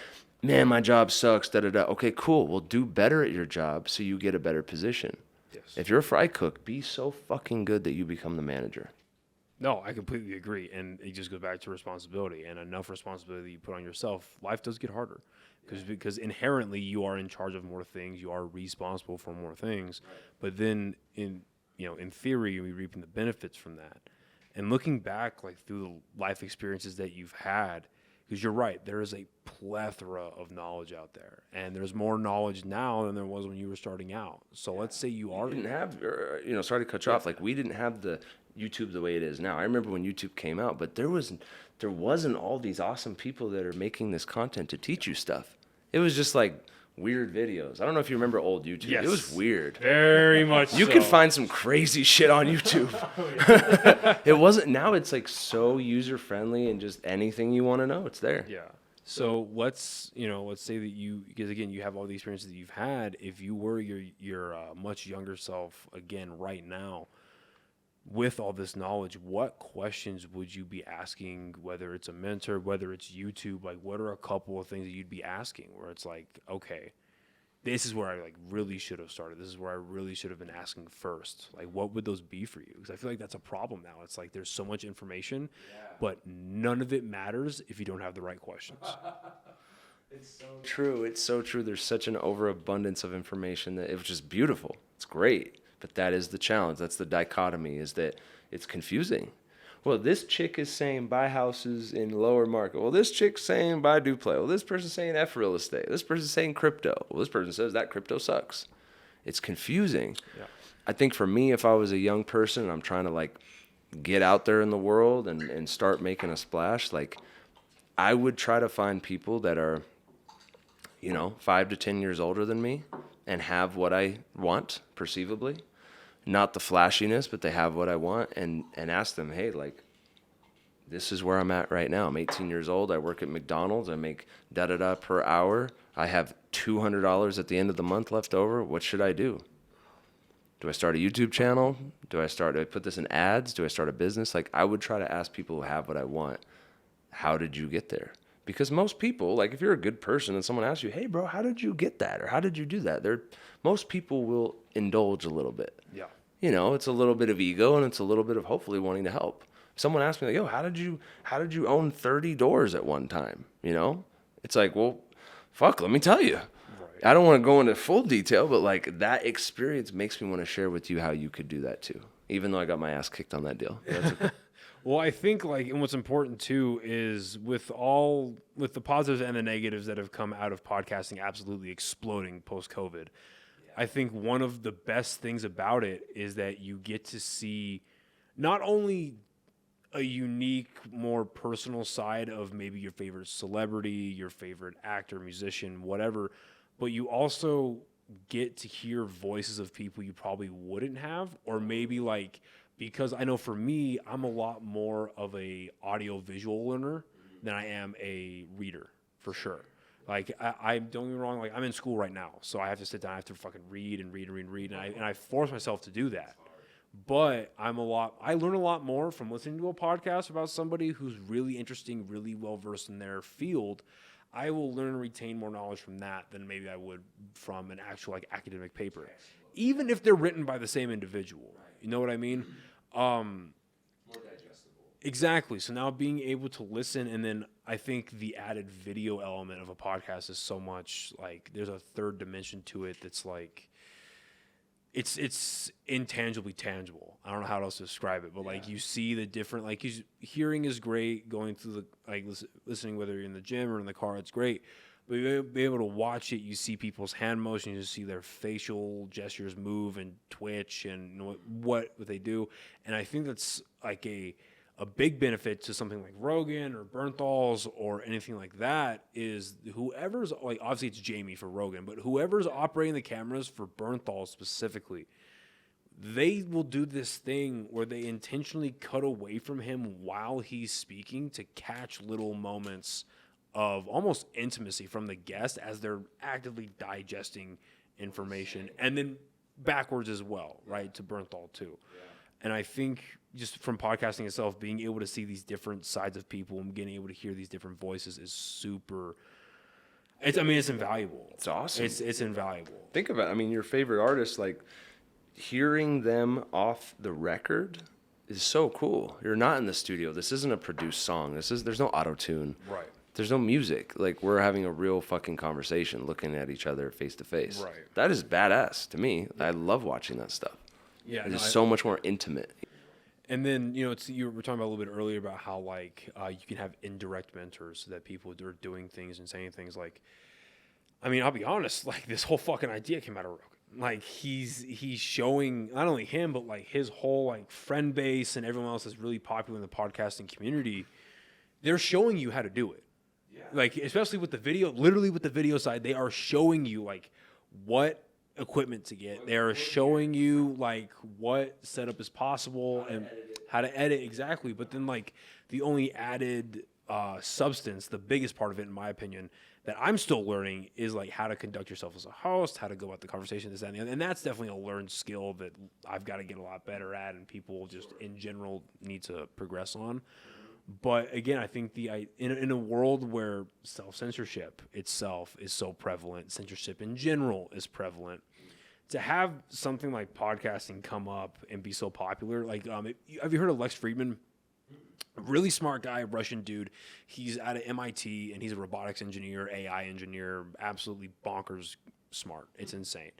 man, my job sucks, da-da-da. Okay, cool. Well, do better at your job so you get a better position. Yes. If you're a fry cook, be so fucking good that you become the manager. No, I completely agree. And it just goes back to responsibility, and enough responsibility that you put on yourself. Life does get harder because inherently you are in charge of more things. You are responsible for more things. Right. But then in theory, you're reaping the benefits from that. And looking back, like through the life experiences that you've had, because you're right, there is a plethora of knowledge out there, and there's more knowledge now than there was when you were starting out. So let's say you didn't have, sorry to cut you off, like we didn't have the YouTube the way it is now. I remember when YouTube came out, but there wasn't all these awesome people that are making this content to teach you stuff. It was just like weird videos. I don't know if you remember old YouTube. Yes. It was weird. Very much. You could find some crazy shit on YouTube. It wasn't. Now it's like so user friendly, and just anything you want to know, it's there. Yeah. So let's say that because again, you have all the experiences that you've had. If you were your much younger self again right now, with all this knowledge, what questions would you be asking, whether it's a mentor, whether it's YouTube? Like, what are a couple of things that you'd be asking where it's like, okay, this is where I like really should have started. This is where I really should have been asking first. Like, what would those be for you? Because I feel like that's a problem now. It's like there's so much information, but none of it matters if you don't have the right questions. It's so true. It's so true. There's such an overabundance of information that it's just beautiful. It's great. But that is the challenge. That's the dichotomy, is that it's confusing. Well, this chick is saying buy houses in lower market. Well, this chick's saying buy duplex. Well, this person's saying F real estate. This person's saying crypto. Well, this person says that crypto sucks. It's confusing. Yeah. I think for me, if I was a young person and I'm trying to like get out there in the world and start making a splash, like I would try to find people that are, 5 to 10 years older than me and have what I want, perceivably. Not the flashiness, but they have what I want, and ask them, hey, like, this is where I'm at right now. I'm 18 years old. I work at McDonald's. I make da-da-da per hour. I have $200 at the end of the month left over. What should I do? Do I start a YouTube channel? Do I put this in ads? Do I start a business? Like, I would try to ask people who have what I want, how did you get there? Because most people, like, if you're a good person and someone asks you, hey, bro, how did you get that? Or how did you do that? Most people will indulge a little bit. Yeah. It's a little bit of ego, and it's a little bit of hopefully wanting to help. Someone asked me, like, yo, how did you own 30 doors at one time? It's like, well, fuck, let me tell you. Right. I don't want to go into full detail, but like that experience makes me want to share with you how you could do that too, even though I got my ass kicked on that deal. That's okay. Well, I think and what's important too is with the positives and the negatives that have come out of podcasting absolutely exploding post-COVID, I think one of the best things about it is that you get to see not only a unique, more personal side of maybe your favorite celebrity, your favorite actor, musician, whatever, but you also get to hear voices of people you probably wouldn't have, or maybe like, because I know for me, I'm a lot more of a audio visual learner than I am a reader, for sure. Like, I don't get me wrong, like, I'm in school right now, so I have to sit down, I have to fucking read, and I force myself to do that. But I learn a lot more from listening to a podcast about somebody who's really interesting, really well-versed in their field. I will learn and retain more knowledge from that than maybe I would from an actual, like, academic paper. Even if they're written by the same individual. You know what I mean? More digestible. Exactly. So now being able to listen, and then I think the added video element of a podcast is so much, like, there's a third dimension to it that's like, it's intangibly tangible. I don't know how else to describe it, but like you see the different, like, hearing is great, going through the, like, listening, whether you're in the gym or in the car, it's great. But you'll be able to watch it. You see people's hand motions, you see their facial gestures move and twitch and what they do. And I think that's like a big benefit to something like Rogan or Bernthal's or anything like that is whoever's, like, obviously it's Jamie for Rogan, but whoever's operating the cameras for Bernthal specifically, they will do this thing where they intentionally cut away from him while he's speaking to catch little moments of almost intimacy from the guest as they're actively digesting information, and then backwards as well, right, to Bernthal too. Yeah. And I think just from podcasting itself, being able to see these different sides of people and getting able to hear these different voices is super. It's invaluable. It's awesome. It's invaluable. Think about it. I mean, your favorite artists, like, hearing them off the record is so cool. You're not in the studio. This isn't a produced song. There's no auto-tune. Right. There's no music. Like, we're having a real fucking conversation, looking at each other face to face. Right. That is badass to me. I love watching that stuff. Yeah. It's so much more intimate. And then, you were talking about a little bit earlier about how, like, you can have indirect mentors so that people are doing things and saying things like, I mean, I'll be honest, like, this whole fucking idea came out of Rogan. like he's showing not only him but like his whole like friend base and everyone else that's really popular in the podcasting community. They're showing you how to do it. Yeah. Like especially with the video, literally with the video side, they are showing you like what equipment to get. They are showing you like what setup is possible and how to edit exactly. But then like the only added substance, the biggest part of it in my opinion, that I'm still learning is like how to conduct yourself as a host, how to go about the conversation, this, that, and the other. And that's definitely a learned skill that I've got to get a lot better at, and people just in general need to progress on. But again, I think in a world where self-censorship itself is so prevalent, censorship in general is prevalent, to have something like podcasting come up and be so popular, like have you heard of Lex Friedman? A really smart guy, Russian dude. He's out of MIT and he's a robotics engineer, AI engineer, absolutely bonkers smart. It's insane.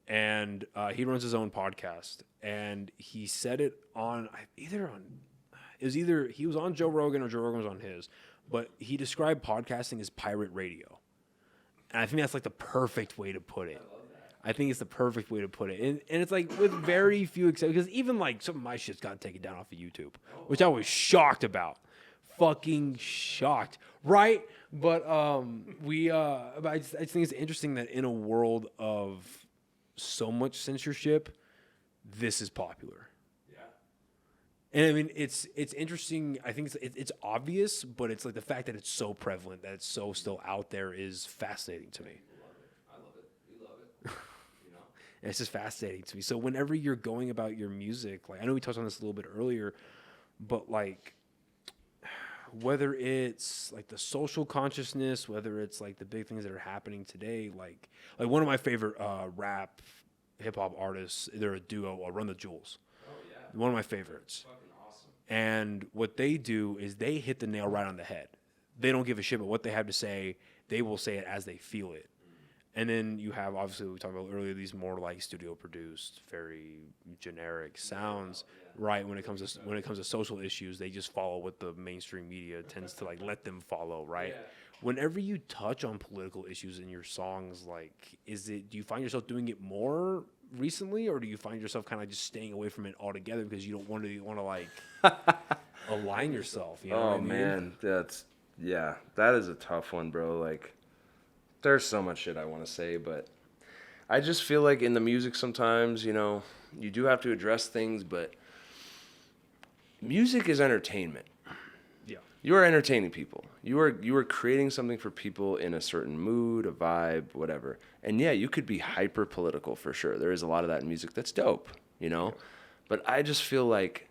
And he runs his own podcast, and he said it on he was on Joe Rogan or Joe Rogan was on his, but he described podcasting as pirate radio. And I think that's like the perfect way to put it. I think it's the perfect way to put it. And it's like with very few exceptions, because even like some of my shit's got taken down off of YouTube, which I was shocked about. Fucking shocked. Right? But I just think it's interesting that in a world of so much censorship, this is popular. Yeah. And I mean, it's interesting. I think it's obvious, but it's like the fact that it's so prevalent, that it's so still out there is fascinating to me. And it's just fascinating to me. So whenever you're going about your music, like I know we touched on this a little bit earlier, but like whether it's like the social consciousness, whether it's like the big things that are happening today, like one of my favorite rap hip hop artists, they're a duo, Run the Jewels. Oh yeah. One of my favorites. Fucking awesome. And what they do is they hit the nail right on the head. They don't give a shit about what they have to say. They will say it as they feel it. And then you have, obviously, we talked about earlier, these more like studio produced, very generic sounds, right? When it comes to social issues, they just follow what the mainstream media tends to like let them follow, right? Yeah. Whenever you touch on political issues in your songs, like, do you find yourself doing it more recently, or do you find yourself kind of just staying away from it altogether because you don't want to like align yourself? You know what I mean? Man, that is a tough one, bro. Like, there's so much shit I want to say, but I just feel like in the music sometimes, you know, you do have to address things, but music is entertainment. Yeah. You are entertaining people. You are creating something for people in a certain mood, a vibe, whatever. And yeah, you could be hyper political for sure. There is a lot of that in music that's dope, you know? Yeah. But I just feel like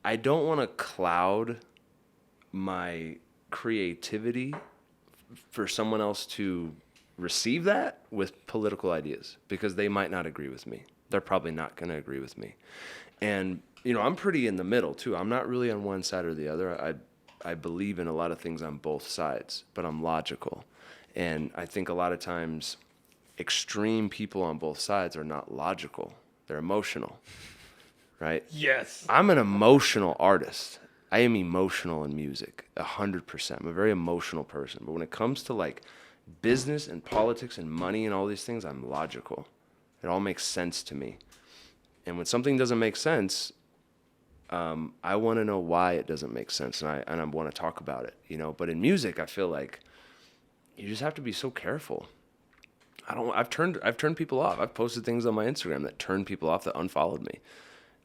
I don't want to cloud my creativity for someone else to receive that with political ideas, because they might not agree with me. They're probably not going to agree with me. And, you know, I'm pretty in the middle too. I'm not really on one side or the other. I believe in a lot of things on both sides, but I'm logical. And I think a lot of times extreme people on both sides are not logical. They're emotional, right? Yes. I'm an emotional artist. I am emotional in music, 100%. I'm a very emotional person. But when it comes to like business and politics and money and all these things, I'm logical. It all makes sense to me. And when something doesn't make sense, I want to know why it doesn't make sense, and I want to talk about it, you know. But in music, I feel like you just have to be so careful. I've turned people off. I've posted things on my Instagram that turned people off, that unfollowed me.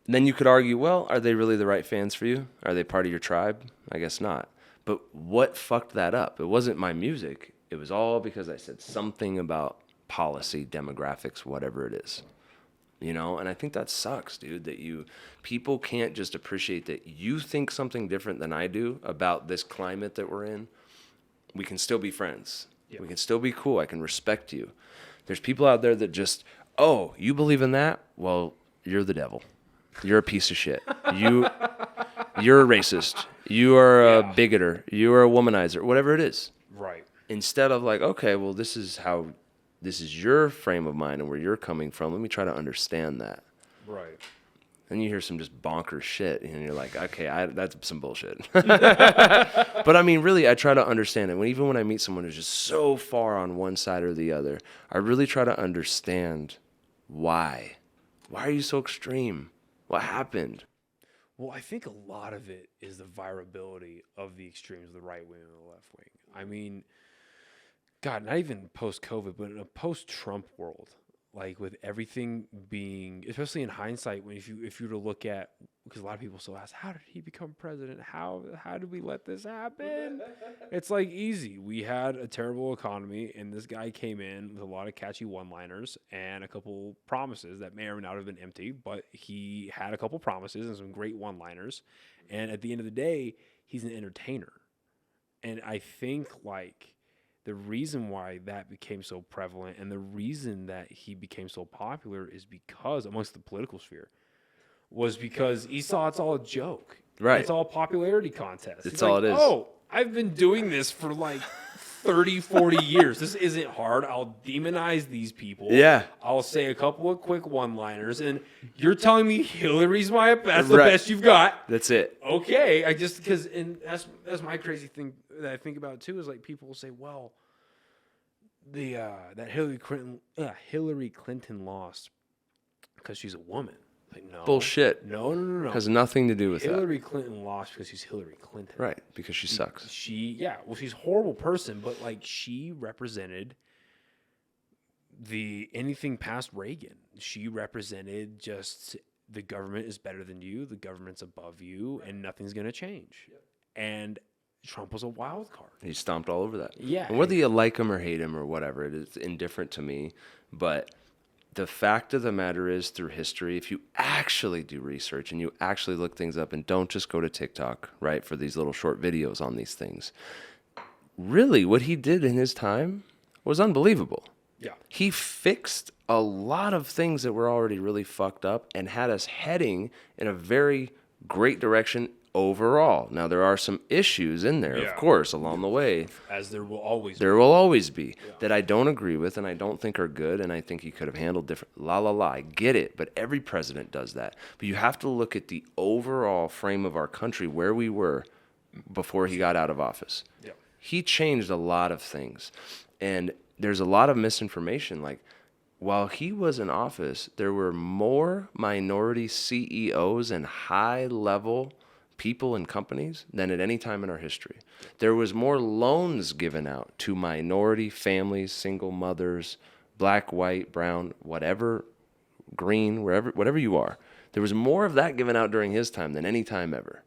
And then you could argue, well, are they really the right fans for you? Are they part of your tribe? I guess not. But what fucked that up? It wasn't my music. It was all because I said something about policy, demographics, whatever it is. You know, and I think that sucks, dude, that people can't just appreciate that you think something different than I do about this climate that we're in. We can still be friends. Yeah. We can still be cool. I can respect you. There's people out there that just, oh, you believe in that? Well, you're the devil. You're a piece of shit. You're a racist. You are a bigoter. You are a womanizer. Whatever it is. Right. Instead of like, okay, well, this is your frame of mind and where you're coming from. Let me try to understand that. Right. And you hear some just bonkers shit, and you're like, okay, that's some bullshit. But I mean, really, I try to understand it. Even when I meet someone who's just so far on one side or the other, I really try to understand Why? Why are you so extreme? What happened? Well, I think a lot of it is the virability of the extremes of the right wing and the left wing. I mean, God, not even post-COVID, but in a post-Trump world, like with everything being, especially in hindsight, when if you were to look at, because a lot of people still ask, how did he become president? How did we let this happen? It's like easy. We had a terrible economy, and this guy came in with a lot of catchy one-liners and a couple promises that may or may not have been empty, but he had a couple promises and some great one-liners. And at the end of the day, he's an entertainer. And I think like the reason why that became so prevalent and the reason that he became so popular is because amongst the political sphere was because he saw it's all a joke. Right. It's all a popularity contest. It's He's all like, it is. Oh, I've been doing this for like 30, 40 years. This isn't hard. I'll demonize these people. Yeah. I'll say a couple of quick one-liners, and you're telling me Hillary's that's the Right. best you've got. That's it. Okay, and that's my crazy thing that I think about too is like people will say, well, that Hillary Clinton lost because she's a woman. Like no, Bullshit. No. Has nothing to do with Hillary Clinton lost because she's Hillary Clinton. that. Right, because she sucks. She's a horrible person, but like she represented anything past Reagan. She represented just the government is better than you, the government's above you, and nothing's gonna change. Yep. And Trump was a wild card. He stomped all over that. Yeah. And whether you like him or hate him or whatever, it is indifferent to me. But the fact of the matter is, through history, if you actually do research and you actually look things up and don't just go to TikTok, right, for these little short videos on these things, really what he did in his time was unbelievable. Yeah. He fixed a lot of things that were already really fucked up and had us heading in a very great direction overall. Now, there are some issues in there, of course, along the way. As there will always be. There will always be that I don't agree with and I don't think are good and I think he could have handled different. I get it, but every president does that. But you have to look at the overall frame of our country, where we were before he got out of office. Yeah. He changed a lot of things. And there's a lot of misinformation. Like, while he was in office, there were more minority CEOs and high-level people and companies than at any time in our history. There was more loans given out to minority families, single mothers, black, white, brown, whatever, green, whatever you are. There was more of that given out during his time than any time ever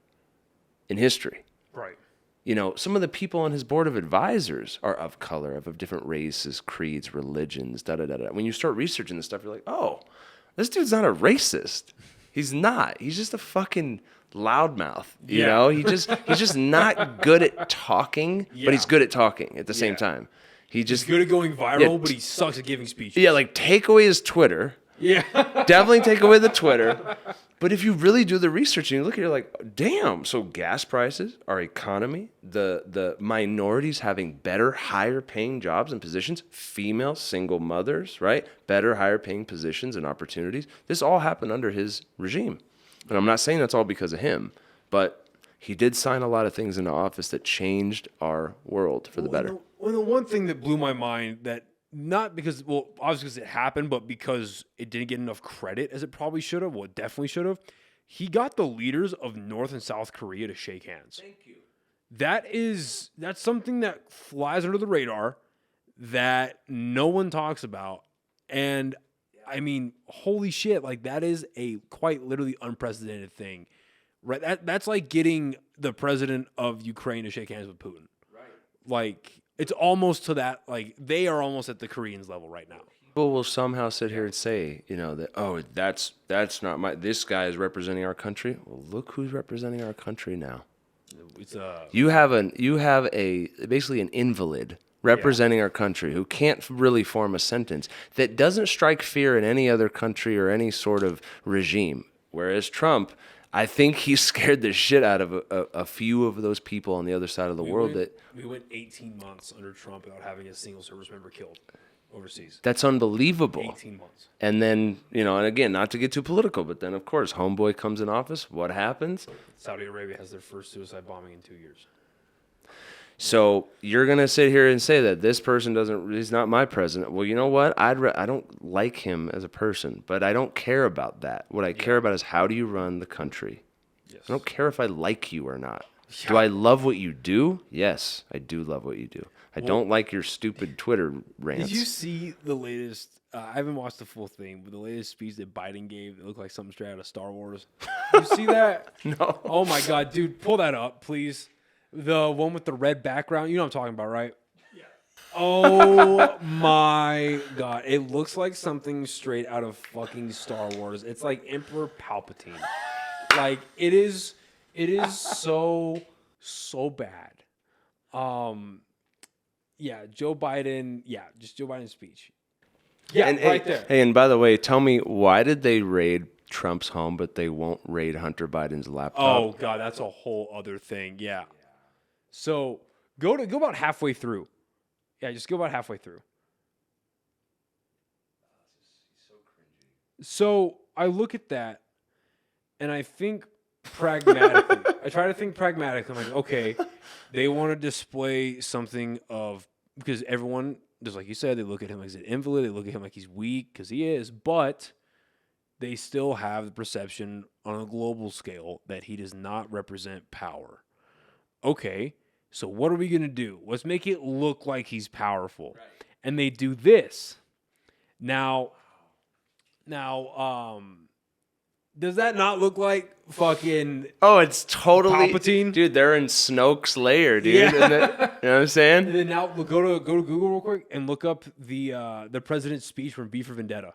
in history. Right. You know, some of the people on his board of advisors are of color, of different races, creeds, religions, da-da-da-da. When you start researching this stuff, you're like, oh, this dude's not a racist. He's not. He's just a fucking loudmouth. You know, he's just not good at talking, but he's good at talking at the same time. He's good at going viral, but he sucks at giving speeches. Yeah, like take away his Twitter. Yeah. Definitely take away the Twitter. But if you really do the research and you look at it, you're like, damn, so gas prices, our economy, the minorities having better, higher paying jobs and positions, female single mothers, right? Better, higher paying positions and opportunities. This all happened under his regime. And I'm not saying that's all because of him, but he did sign a lot of things into office that changed our world for the better. The one thing that blew my mind that not because, well, obviously because it happened, but because it didn't get enough credit as it probably should have, well, it definitely should have. He got the leaders of North and South Korea to shake hands. Thank you. That's something that flies under the radar that no one talks about. And I mean, holy shit, like that is a quite literally unprecedented thing. Right? That's like getting the president of Ukraine to shake hands with Putin. Right. Like it's almost to that, like they are almost at the Koreans level right now. People will somehow sit here and say, you know, that, oh, that's not this guy is representing our country. Well, look who's representing our country now. It's you have basically an invalid representing our country who can't really form a sentence that doesn't strike fear in any other country or any sort of regime. Whereas Trump, I think he scared the shit out of a few of those people on the other side of the world. We went 18 months under Trump without having a single service member killed overseas. That's unbelievable. 18 months. And then, you know, and again, not to get too political, but then, of course, homeboy comes in office. What happens? Saudi Arabia has their first suicide bombing in 2 years. So you're gonna sit here and say that this person he's not my president. Well, you know what? I don't like him as a person, but I don't care about that. What I care about is how do you run the country. Yes. I don't care if I like you or not. Yeah. Do I love what you do? Yes, I do love what you do. I don't like your stupid Twitter rants. Did you see the latest? I haven't watched the full thing, but the latest speech that Biden gave, it looked like something straight out of Star Wars. Did you see that? No. Oh my God, dude, pull that up, please. The one with the red background. You know what I'm talking about, right? Yeah. Oh my God. It looks like something straight out of fucking Star Wars. It's like Emperor Palpatine. Like it is so bad. Yeah, Joe Biden. Yeah, just Joe Biden's speech. Yeah, and, right there. Hey, and by the way, tell me, why did they raid Trump's home, but they won't raid Hunter Biden's laptop? Oh God, that's a whole other thing. Yeah. So go about halfway through. Yeah, just go about halfway through. So I look at that, and I think pragmatically. I try to think pragmatically. I'm like, okay, they want to display something of, because everyone, just like you said, they look at him as an invalid. They look at him like he's weak, because he is, but they still have the perception on a global scale that he does not represent power. Okay, so what are we going to do? Let's make it look like he's powerful. Right. And they do this. Now, does that not look like fucking it's totally Palpatine? Dude, they're in Snoke's lair, dude. Yeah. You know what I'm saying? And then now go to Google real quick and look up the president's speech from V for Vendetta.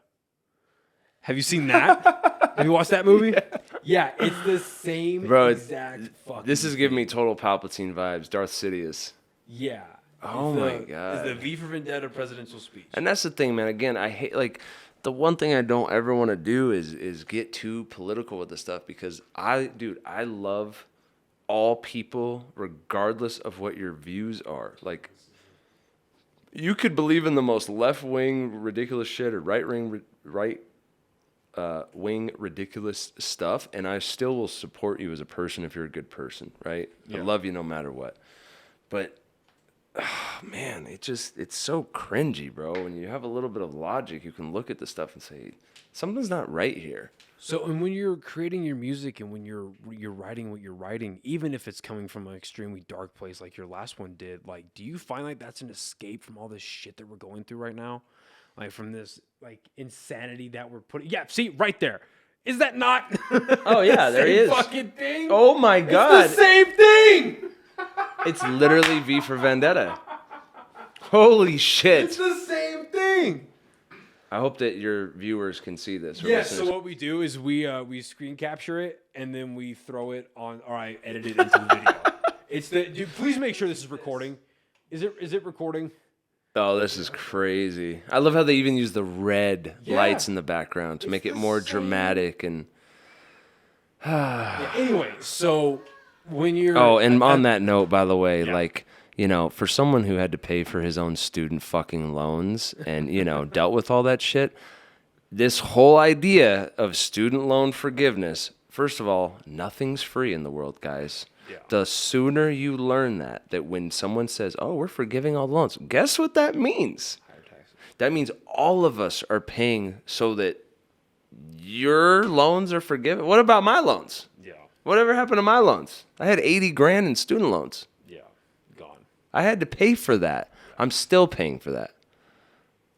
Have you seen that? Have you watched that movie? Yeah, it's the same exact fucking This is giving me total Palpatine vibes. Darth Sidious. Yeah. Oh my God. It's the V for Vendetta presidential speech. And that's the thing, man. Again, I hate, like, the one thing I don't ever want to do is get too political with this stuff, because I love all people regardless of what your views are. Like, you could believe in the most left-wing ridiculous shit or right-wing ridiculous stuff, and I still will support you as a person if you're a good person, right? Yeah. I love you no matter what. But man, it's so cringy, bro. When you have a little bit of logic, you can look at the stuff and say, something's not right here. So, and when you're creating your music and when you're writing what you're writing, even if it's coming from an extremely dark place like your last one did, like, do you find like that's an escape from all this shit that we're going through right now? Like, from this like insanity that we're putting. Yeah, see, right there. Is that not? Oh yeah, there is. Fucking thing. Oh my God. It's the same thing. It's literally V for Vendetta. Holy shit. It's the same thing. I hope that your viewers can see this. Yeah, so what we do is we screen capture it and then we throw it on, or I edit it into the video. Dude, please make sure this is recording. Is it recording? Oh, this is crazy. I love how they even use the red lights in the background to make it more dramatic and Anyway, so when you're... Oh, and on that note, by the way, like, you know, for someone who had to pay for his own student fucking loans and, you know, dealt with all that shit, this whole idea of student loan forgiveness, first of all, nothing's free in the world, guys. Yeah. The sooner you learn that when someone says, oh, we're forgiving all the loans, guess what that means? Higher taxes. That means all of us are paying so that your loans are forgiven. What about my loans? Yeah. Whatever happened to my loans? I had $80,000 in student loans. Yeah, gone. I had to pay for that. I'm still paying for that.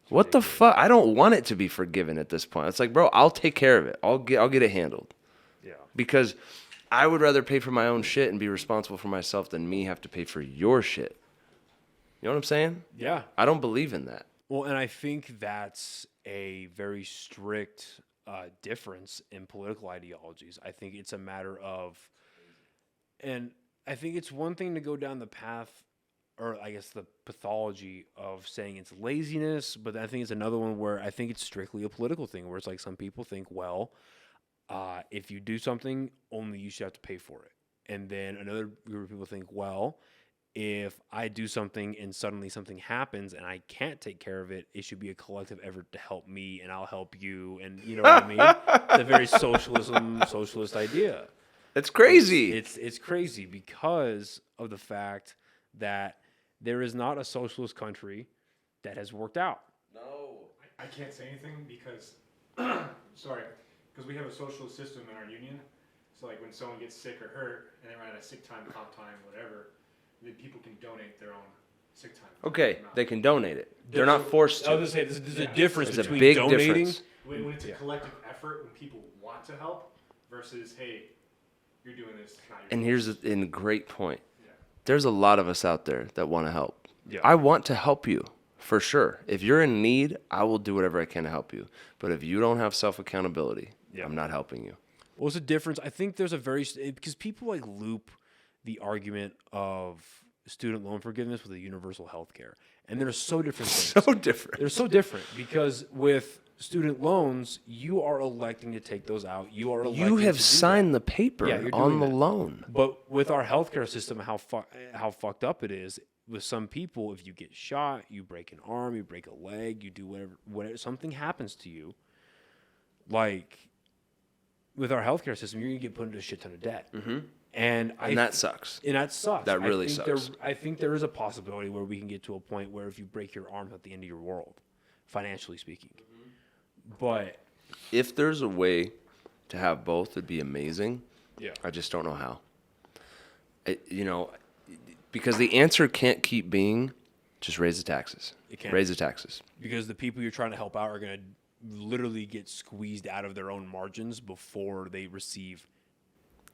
What the fuck? I don't want it to be forgiven at this point. It's like, bro, I'll take care of it. I'll get it handled. Yeah. Because I would rather pay for my own shit and be responsible for myself than me have to pay for your shit. You know what I'm saying? Yeah. I don't believe in that. Well, and I think that's a very strict difference in political ideologies. I think it's a matter of, and I think it's one thing to go down the path, or I guess the pathology of saying it's laziness, but I think it's another one where I think it's strictly a political thing, where it's like some people think, well, if you do something, only you should have to pay for it. And then another group of people think, well, if I do something and suddenly something happens and I can't take care of it, it should be a collective effort to help me and I'll help you. And you know what I mean? It's a very socialist idea. It's crazy. It's crazy because of the fact that there is not a socialist country that has worked out. No. I can't say anything because, because we have a socialist system in our union. So like when someone gets sick or hurt and they're at a sick time, comp time, whatever, then people can donate their own sick time. Okay, they can donate it. They're not forced to. I was going to say, there's a difference There's a between big donating. difference. When it's a collective effort, when people want to help, versus, hey, you're doing this. It's not your And here's a great point. Yeah. There's a lot of us out there that want to help. Yeah. I want to help you, for sure. If you're in need, I will do whatever I can to help you. But if you don't have self-accountability, I'm not helping you. What's the difference? I think there's a because people like loop the argument of student loan forgiveness with a universal health care. And they're so different things. So different. They're so different because with student loans, you are electing to take those out. You are electing You have to do signed the paper Yeah, you're on doing the that. loan. But with our healthcare system, how fucked up it is. With some people, if you get shot, you break an arm, you break a leg, you do whatever, something happens to you. Like with our healthcare system, you're gonna get put into a shit ton of debt, and that sucks. And that sucks. That really I think sucks. I think there is a possibility where we can get to a point where if you break your arm, at the end of your world, financially speaking. But If there's a way to have both, it'd be amazing. yeah, I just don't know how. Because the answer can't keep being just raise the taxes. It can't. Raise the taxes. because the people you're trying to help out are gonna literally get squeezed out of their own margins before they receive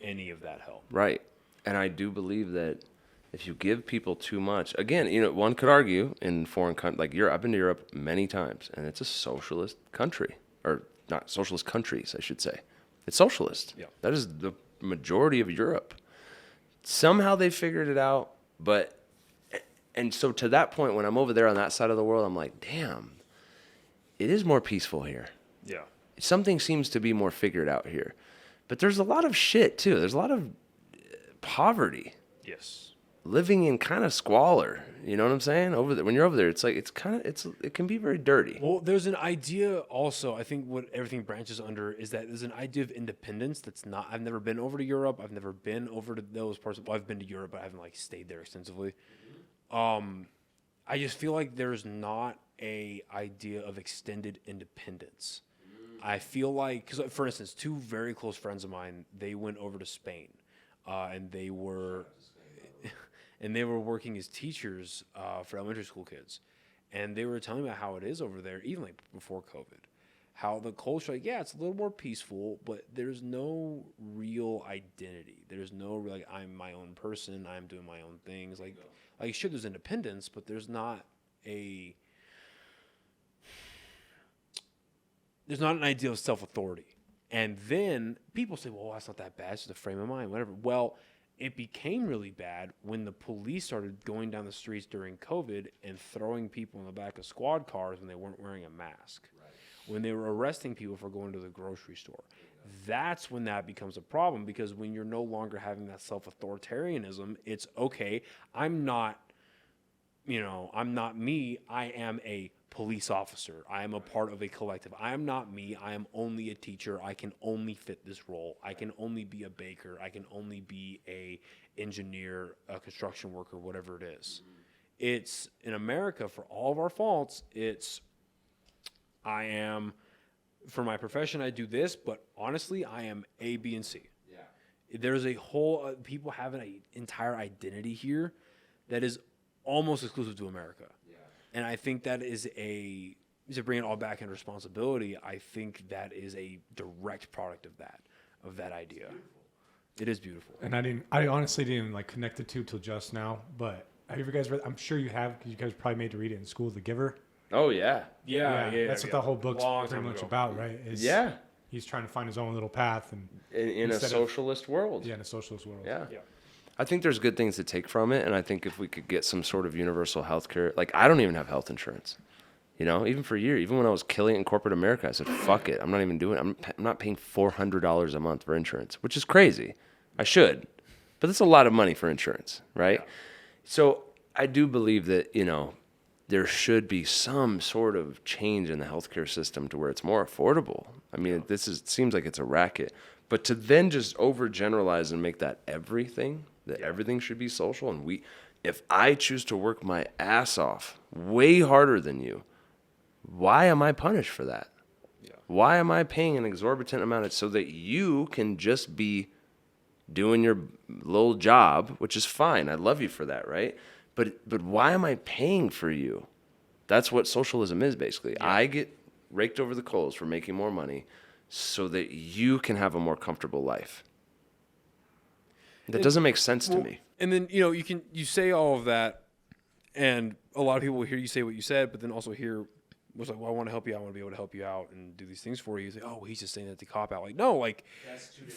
any of that help. Right. And I do believe that if you give people too much, again, one could argue in foreign countries, like Europe, I've been to Europe many times, and it's a socialist country. Or not socialist countries, I should say. It's socialist. Yeah. That is the majority of Europe. Somehow they figured it out, and so to that point, when I'm over there on that side of the world, I'm like, damn, it is more peaceful here. Yeah. Something seems to be more figured out here. But there's a lot of shit, too. There's a lot of poverty, Yes. living in kind of squalor. You know what I'm saying? When you're over there, it's like, it can be very dirty. Well, there's an idea also, I think what everything branches under is that there's an idea of independence that's not, I've never been over to Europe. I've never been over to those parts well, I've been to Europe, but I haven't stayed there extensively. I just feel like there's not a idea of extended independence. I feel like, because for instance, two very close friends of mine, they went over to Spain, and they were working as teachers for elementary school kids, and they were telling me about how it is over there, even before COVID, how the culture, it's a little more peaceful, but there's no real identity. There's no real, I'm my own person. I'm doing my own things. Sure, there's independence, but there's not an idea of self-authority. And then people say, well, that's not that bad. It's just a frame of mind, whatever. Well, it became really bad when the police started going down the streets during COVID and throwing people in the back of squad cars when they weren't wearing a mask. Right. When they were arresting people for going to the grocery store. That's when that becomes a problem, because when you're no longer having that self-authoritarianism, it's okay, I'm not me, I am a police officer. I am a part of a collective. I am not me. I am only a teacher. I can only fit this role. I can only be a baker. I can only be a engineer, a construction worker, whatever it is. Mm-hmm. It's in America, for all of our faults, I am, for my profession, I do this, but honestly, I am A, B, and C. Yeah. There's a whole, people have an entire identity here that is almost exclusive to America. And I think that is to bring it all back in responsibility, I think that is a direct product of that idea. It is beautiful. And I honestly didn't connect the two till just now, but have you guys read, I'm sure you have, because you guys probably made to read it in school, The Giver. Oh, yeah. Yeah. That's what the whole book's pretty much about, right? He's trying to find his own little path. And in a socialist world. Yeah, in a socialist world. Yeah. I think there's good things to take from it, and I think if we could get some sort of universal health care, I don't even have health insurance, even for a year, even when I was killing it in corporate America, I said, fuck it, I'm not even doing it. I'm not paying $400 a month for insurance, which is crazy. I should, but that's a lot of money for insurance, right? Yeah. So I do believe that, there should be some sort of change in the healthcare system to where it's more affordable. I mean, it seems like it's a racket, but to then just overgeneralize and make that everything, that everything should be social. And if I choose to work my ass off way harder than you, why am I punished for that? Yeah. Why am I paying an exorbitant amount so that you can just be doing your little job, which is fine. I love you for that, right? But why am I paying for you? That's what socialism is, basically. Yeah. I get raked over the coals for making more money so that you can have a more comfortable life. That doesn't make sense to me. And then, you say all of that, and a lot of people will hear you say what you said, but then also hear, was like, well, I want to help you. I want to be able to help you out and do these things for you. You say, oh, he's just saying that to cop out. Like, no, like,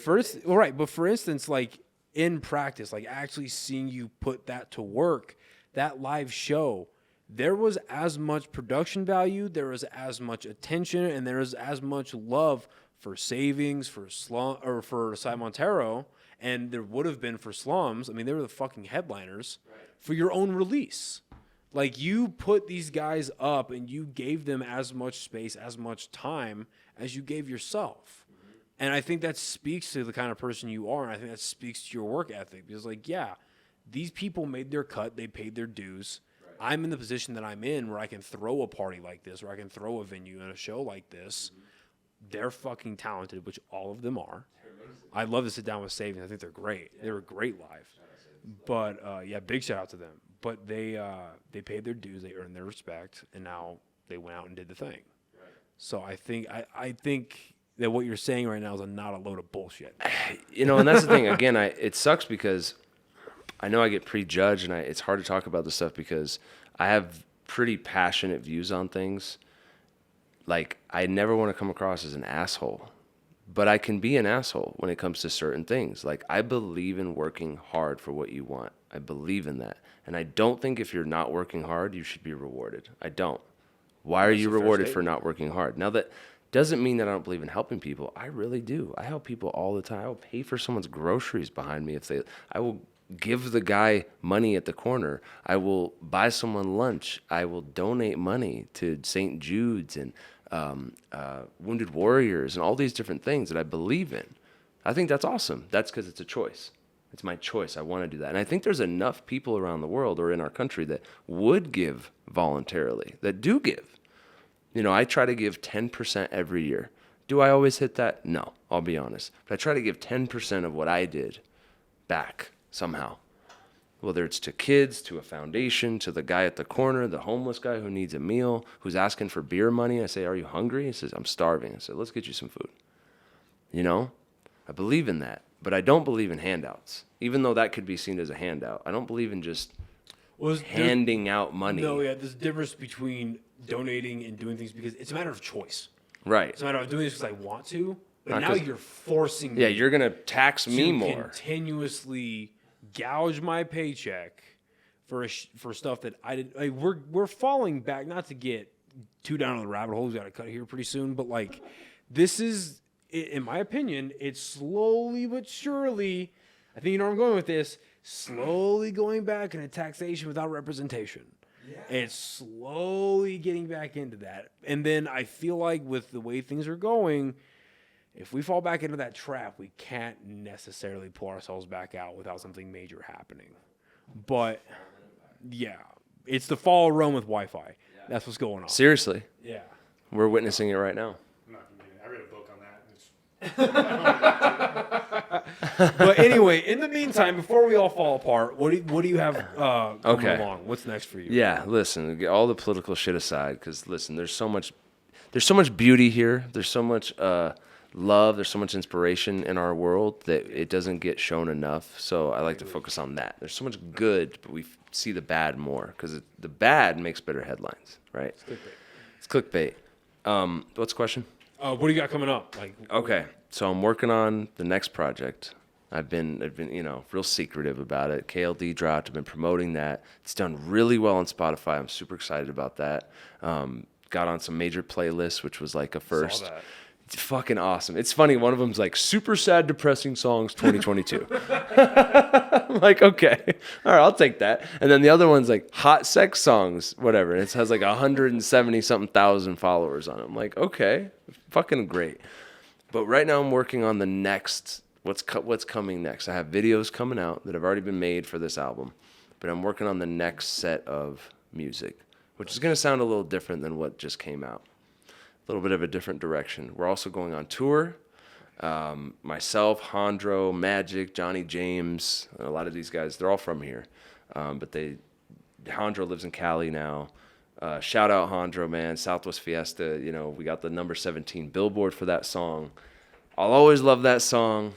but for instance, like, in practice, like, actually seeing you put that to work, that live show, there was as much production value, there was as much attention, and there was as much love for Savings, for Cy Montero, and there would have been for Slums. I mean, they were the fucking headliners for your own release. Like, you put these guys up and you gave them as much space, as much time as you gave yourself. Mm-hmm. And I think that speaks to the kind of person you are, and I think that speaks to your work ethic. Because, like, yeah, these people made their cut, they paid their dues. Right. I'm in the position that I'm in where I can throw a party like this, where I can throw a venue and a show like this. Mm-hmm. They're fucking talented, which all of them are. I'd love to sit down with Savings. I think they're great. Yeah. They were great live. But, yeah, big shout out to them. But they paid their dues, they earned their respect, and now they went out and did the thing. Right. So I think that what you're saying right now is not a load of bullshit. And that's the thing. Again, it sucks because I know I get prejudged, and it's hard to talk about this stuff because I have pretty passionate views on things. Like, I never want to come across as an asshole, but I can be an asshole when it comes to certain things. Like, I believe in working hard for what you want. I believe in that. And I don't think if you're not working hard, you should be rewarded. I don't. Why are you rewarded for not working hard? Now, that doesn't mean that I don't believe in helping people. I really do. I help people all the time. I will pay for someone's groceries behind me I will give the guy money at the corner. I will buy someone lunch. I will donate money to St. Jude's and Wounded Warriors and all these different things that I believe in. I think that's awesome. That's because it's a choice. It's my choice. I want to do that. And I think there's enough people around the world or in our country that would give voluntarily, that do give. I try to give 10% every year. Do I always hit that? No, I'll be honest. But I try to give 10% of what I did back somehow. Whether it's to kids, to a foundation, to the guy at the corner, the homeless guy who needs a meal, who's asking for beer money. I say, are you hungry? He says, I'm starving. I said, let's get you some food. I believe in that. But I don't believe in handouts, even though that could be seen as a handout. I don't believe in just handing out money. No, yeah, there's a difference between donating and doing things because it's a matter of choice. Right. It's a matter of doing this because I want to, but now you're forcing me. Yeah, you're going to tax me more. Continuously gouge my paycheck for stuff that I didn't. Like, we're falling back, not to get too down the rabbit hole. We got to cut here pretty soon, but like, this is. In my opinion, it's slowly but surely, I think you know where I'm going with this, slowly going back into taxation without representation. Yeah. It's slowly getting back into that. And then I feel like with the way things are going, if we fall back into that trap, we can't necessarily pull ourselves back out without something major happening. But, yeah, it's the fall of Rome with Wi-Fi. Yeah. That's what's going on. Seriously. Yeah. We're witnessing it right now. But anyway, in the meantime, before we all fall apart, what do you have coming along? What's next for you? Yeah, listen, get all the political shit aside, because listen, there's so much beauty here. There's so much love. There's so much inspiration in our world that it doesn't get shown enough. So I like to focus on that. There's so much good, but we see the bad more because the bad makes better headlines, right? It's clickbait. What's the question? What do you got coming up? Okay, so I'm working on the next project. I've been real secretive about it. KLD dropped. I've been promoting that. It's done really well on Spotify. I'm super excited about that. Got on some major playlists, which was like a first. Saw that. It's fucking awesome. It's funny. One of them's like super sad, depressing songs 2022. I'm like, okay, all right, I'll take that. And then the other one's like hot sex songs, whatever. And it has like 170-something thousand followers on it. I'm like, okay, fucking great. But right now I'm working on the next what's coming next. I have videos coming out that have already been made for this album, but I'm working on the next set of music, which is going to sound a little different than what just came out. A little bit of a different direction. We're also going on tour. Myself, Hondro, Magic, Johnny James, a lot of these guys, they're all from here. But Hondro lives in Cali now. Shout out Hondro, man. Southwest Fiesta, we got the number 17 Billboard for that song. I'll always love that song.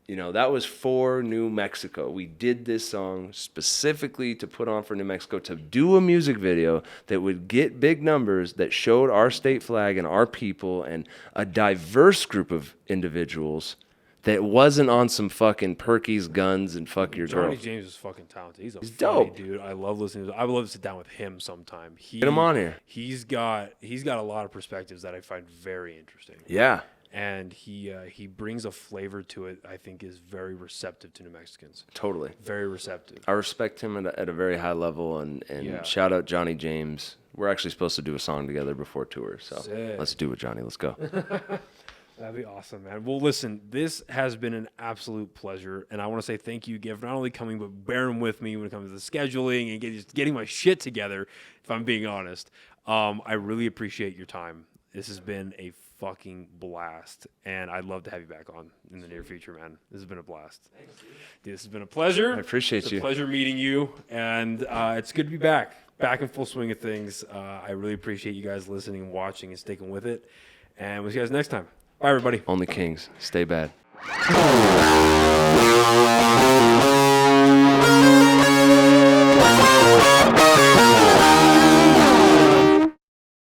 That was for New Mexico. We did this song specifically to put on for New Mexico, to do a music video that would get big numbers, that showed our state flag and our people and a diverse group of individuals that wasn't on some fucking Perky's guns and fuck your girl. Johnny James is fucking talented. He's funny dope, dude. I love listening to him. I would love to sit down with him sometime. Get him on here. He's got a lot of perspectives that I find very interesting. Yeah. And he brings a flavor to it I think is very receptive to New Mexicans. Totally. Very receptive. I respect him at a very high level, and shout out Johnny James. We're actually supposed to do a song together before tour, so Sick. Let's do it, Johnny. Let's go. That'd be awesome, man. Well, listen, this has been an absolute pleasure, and I want to say thank you again for not only coming, but bearing with me when it comes to the scheduling and getting my shit together, if I'm being honest. I really appreciate your time. This has been a fucking blast, and I'd love to have you back on in the near future, man. This has been a blast. Thanks, dude. This has been a pleasure. I appreciate it's you. A pleasure meeting you, and it's good to be back in full swing of things. I really appreciate you guys listening and watching and sticking with it, and we'll see you guys next time. Bye, everybody. OnlyKings. Stay bad.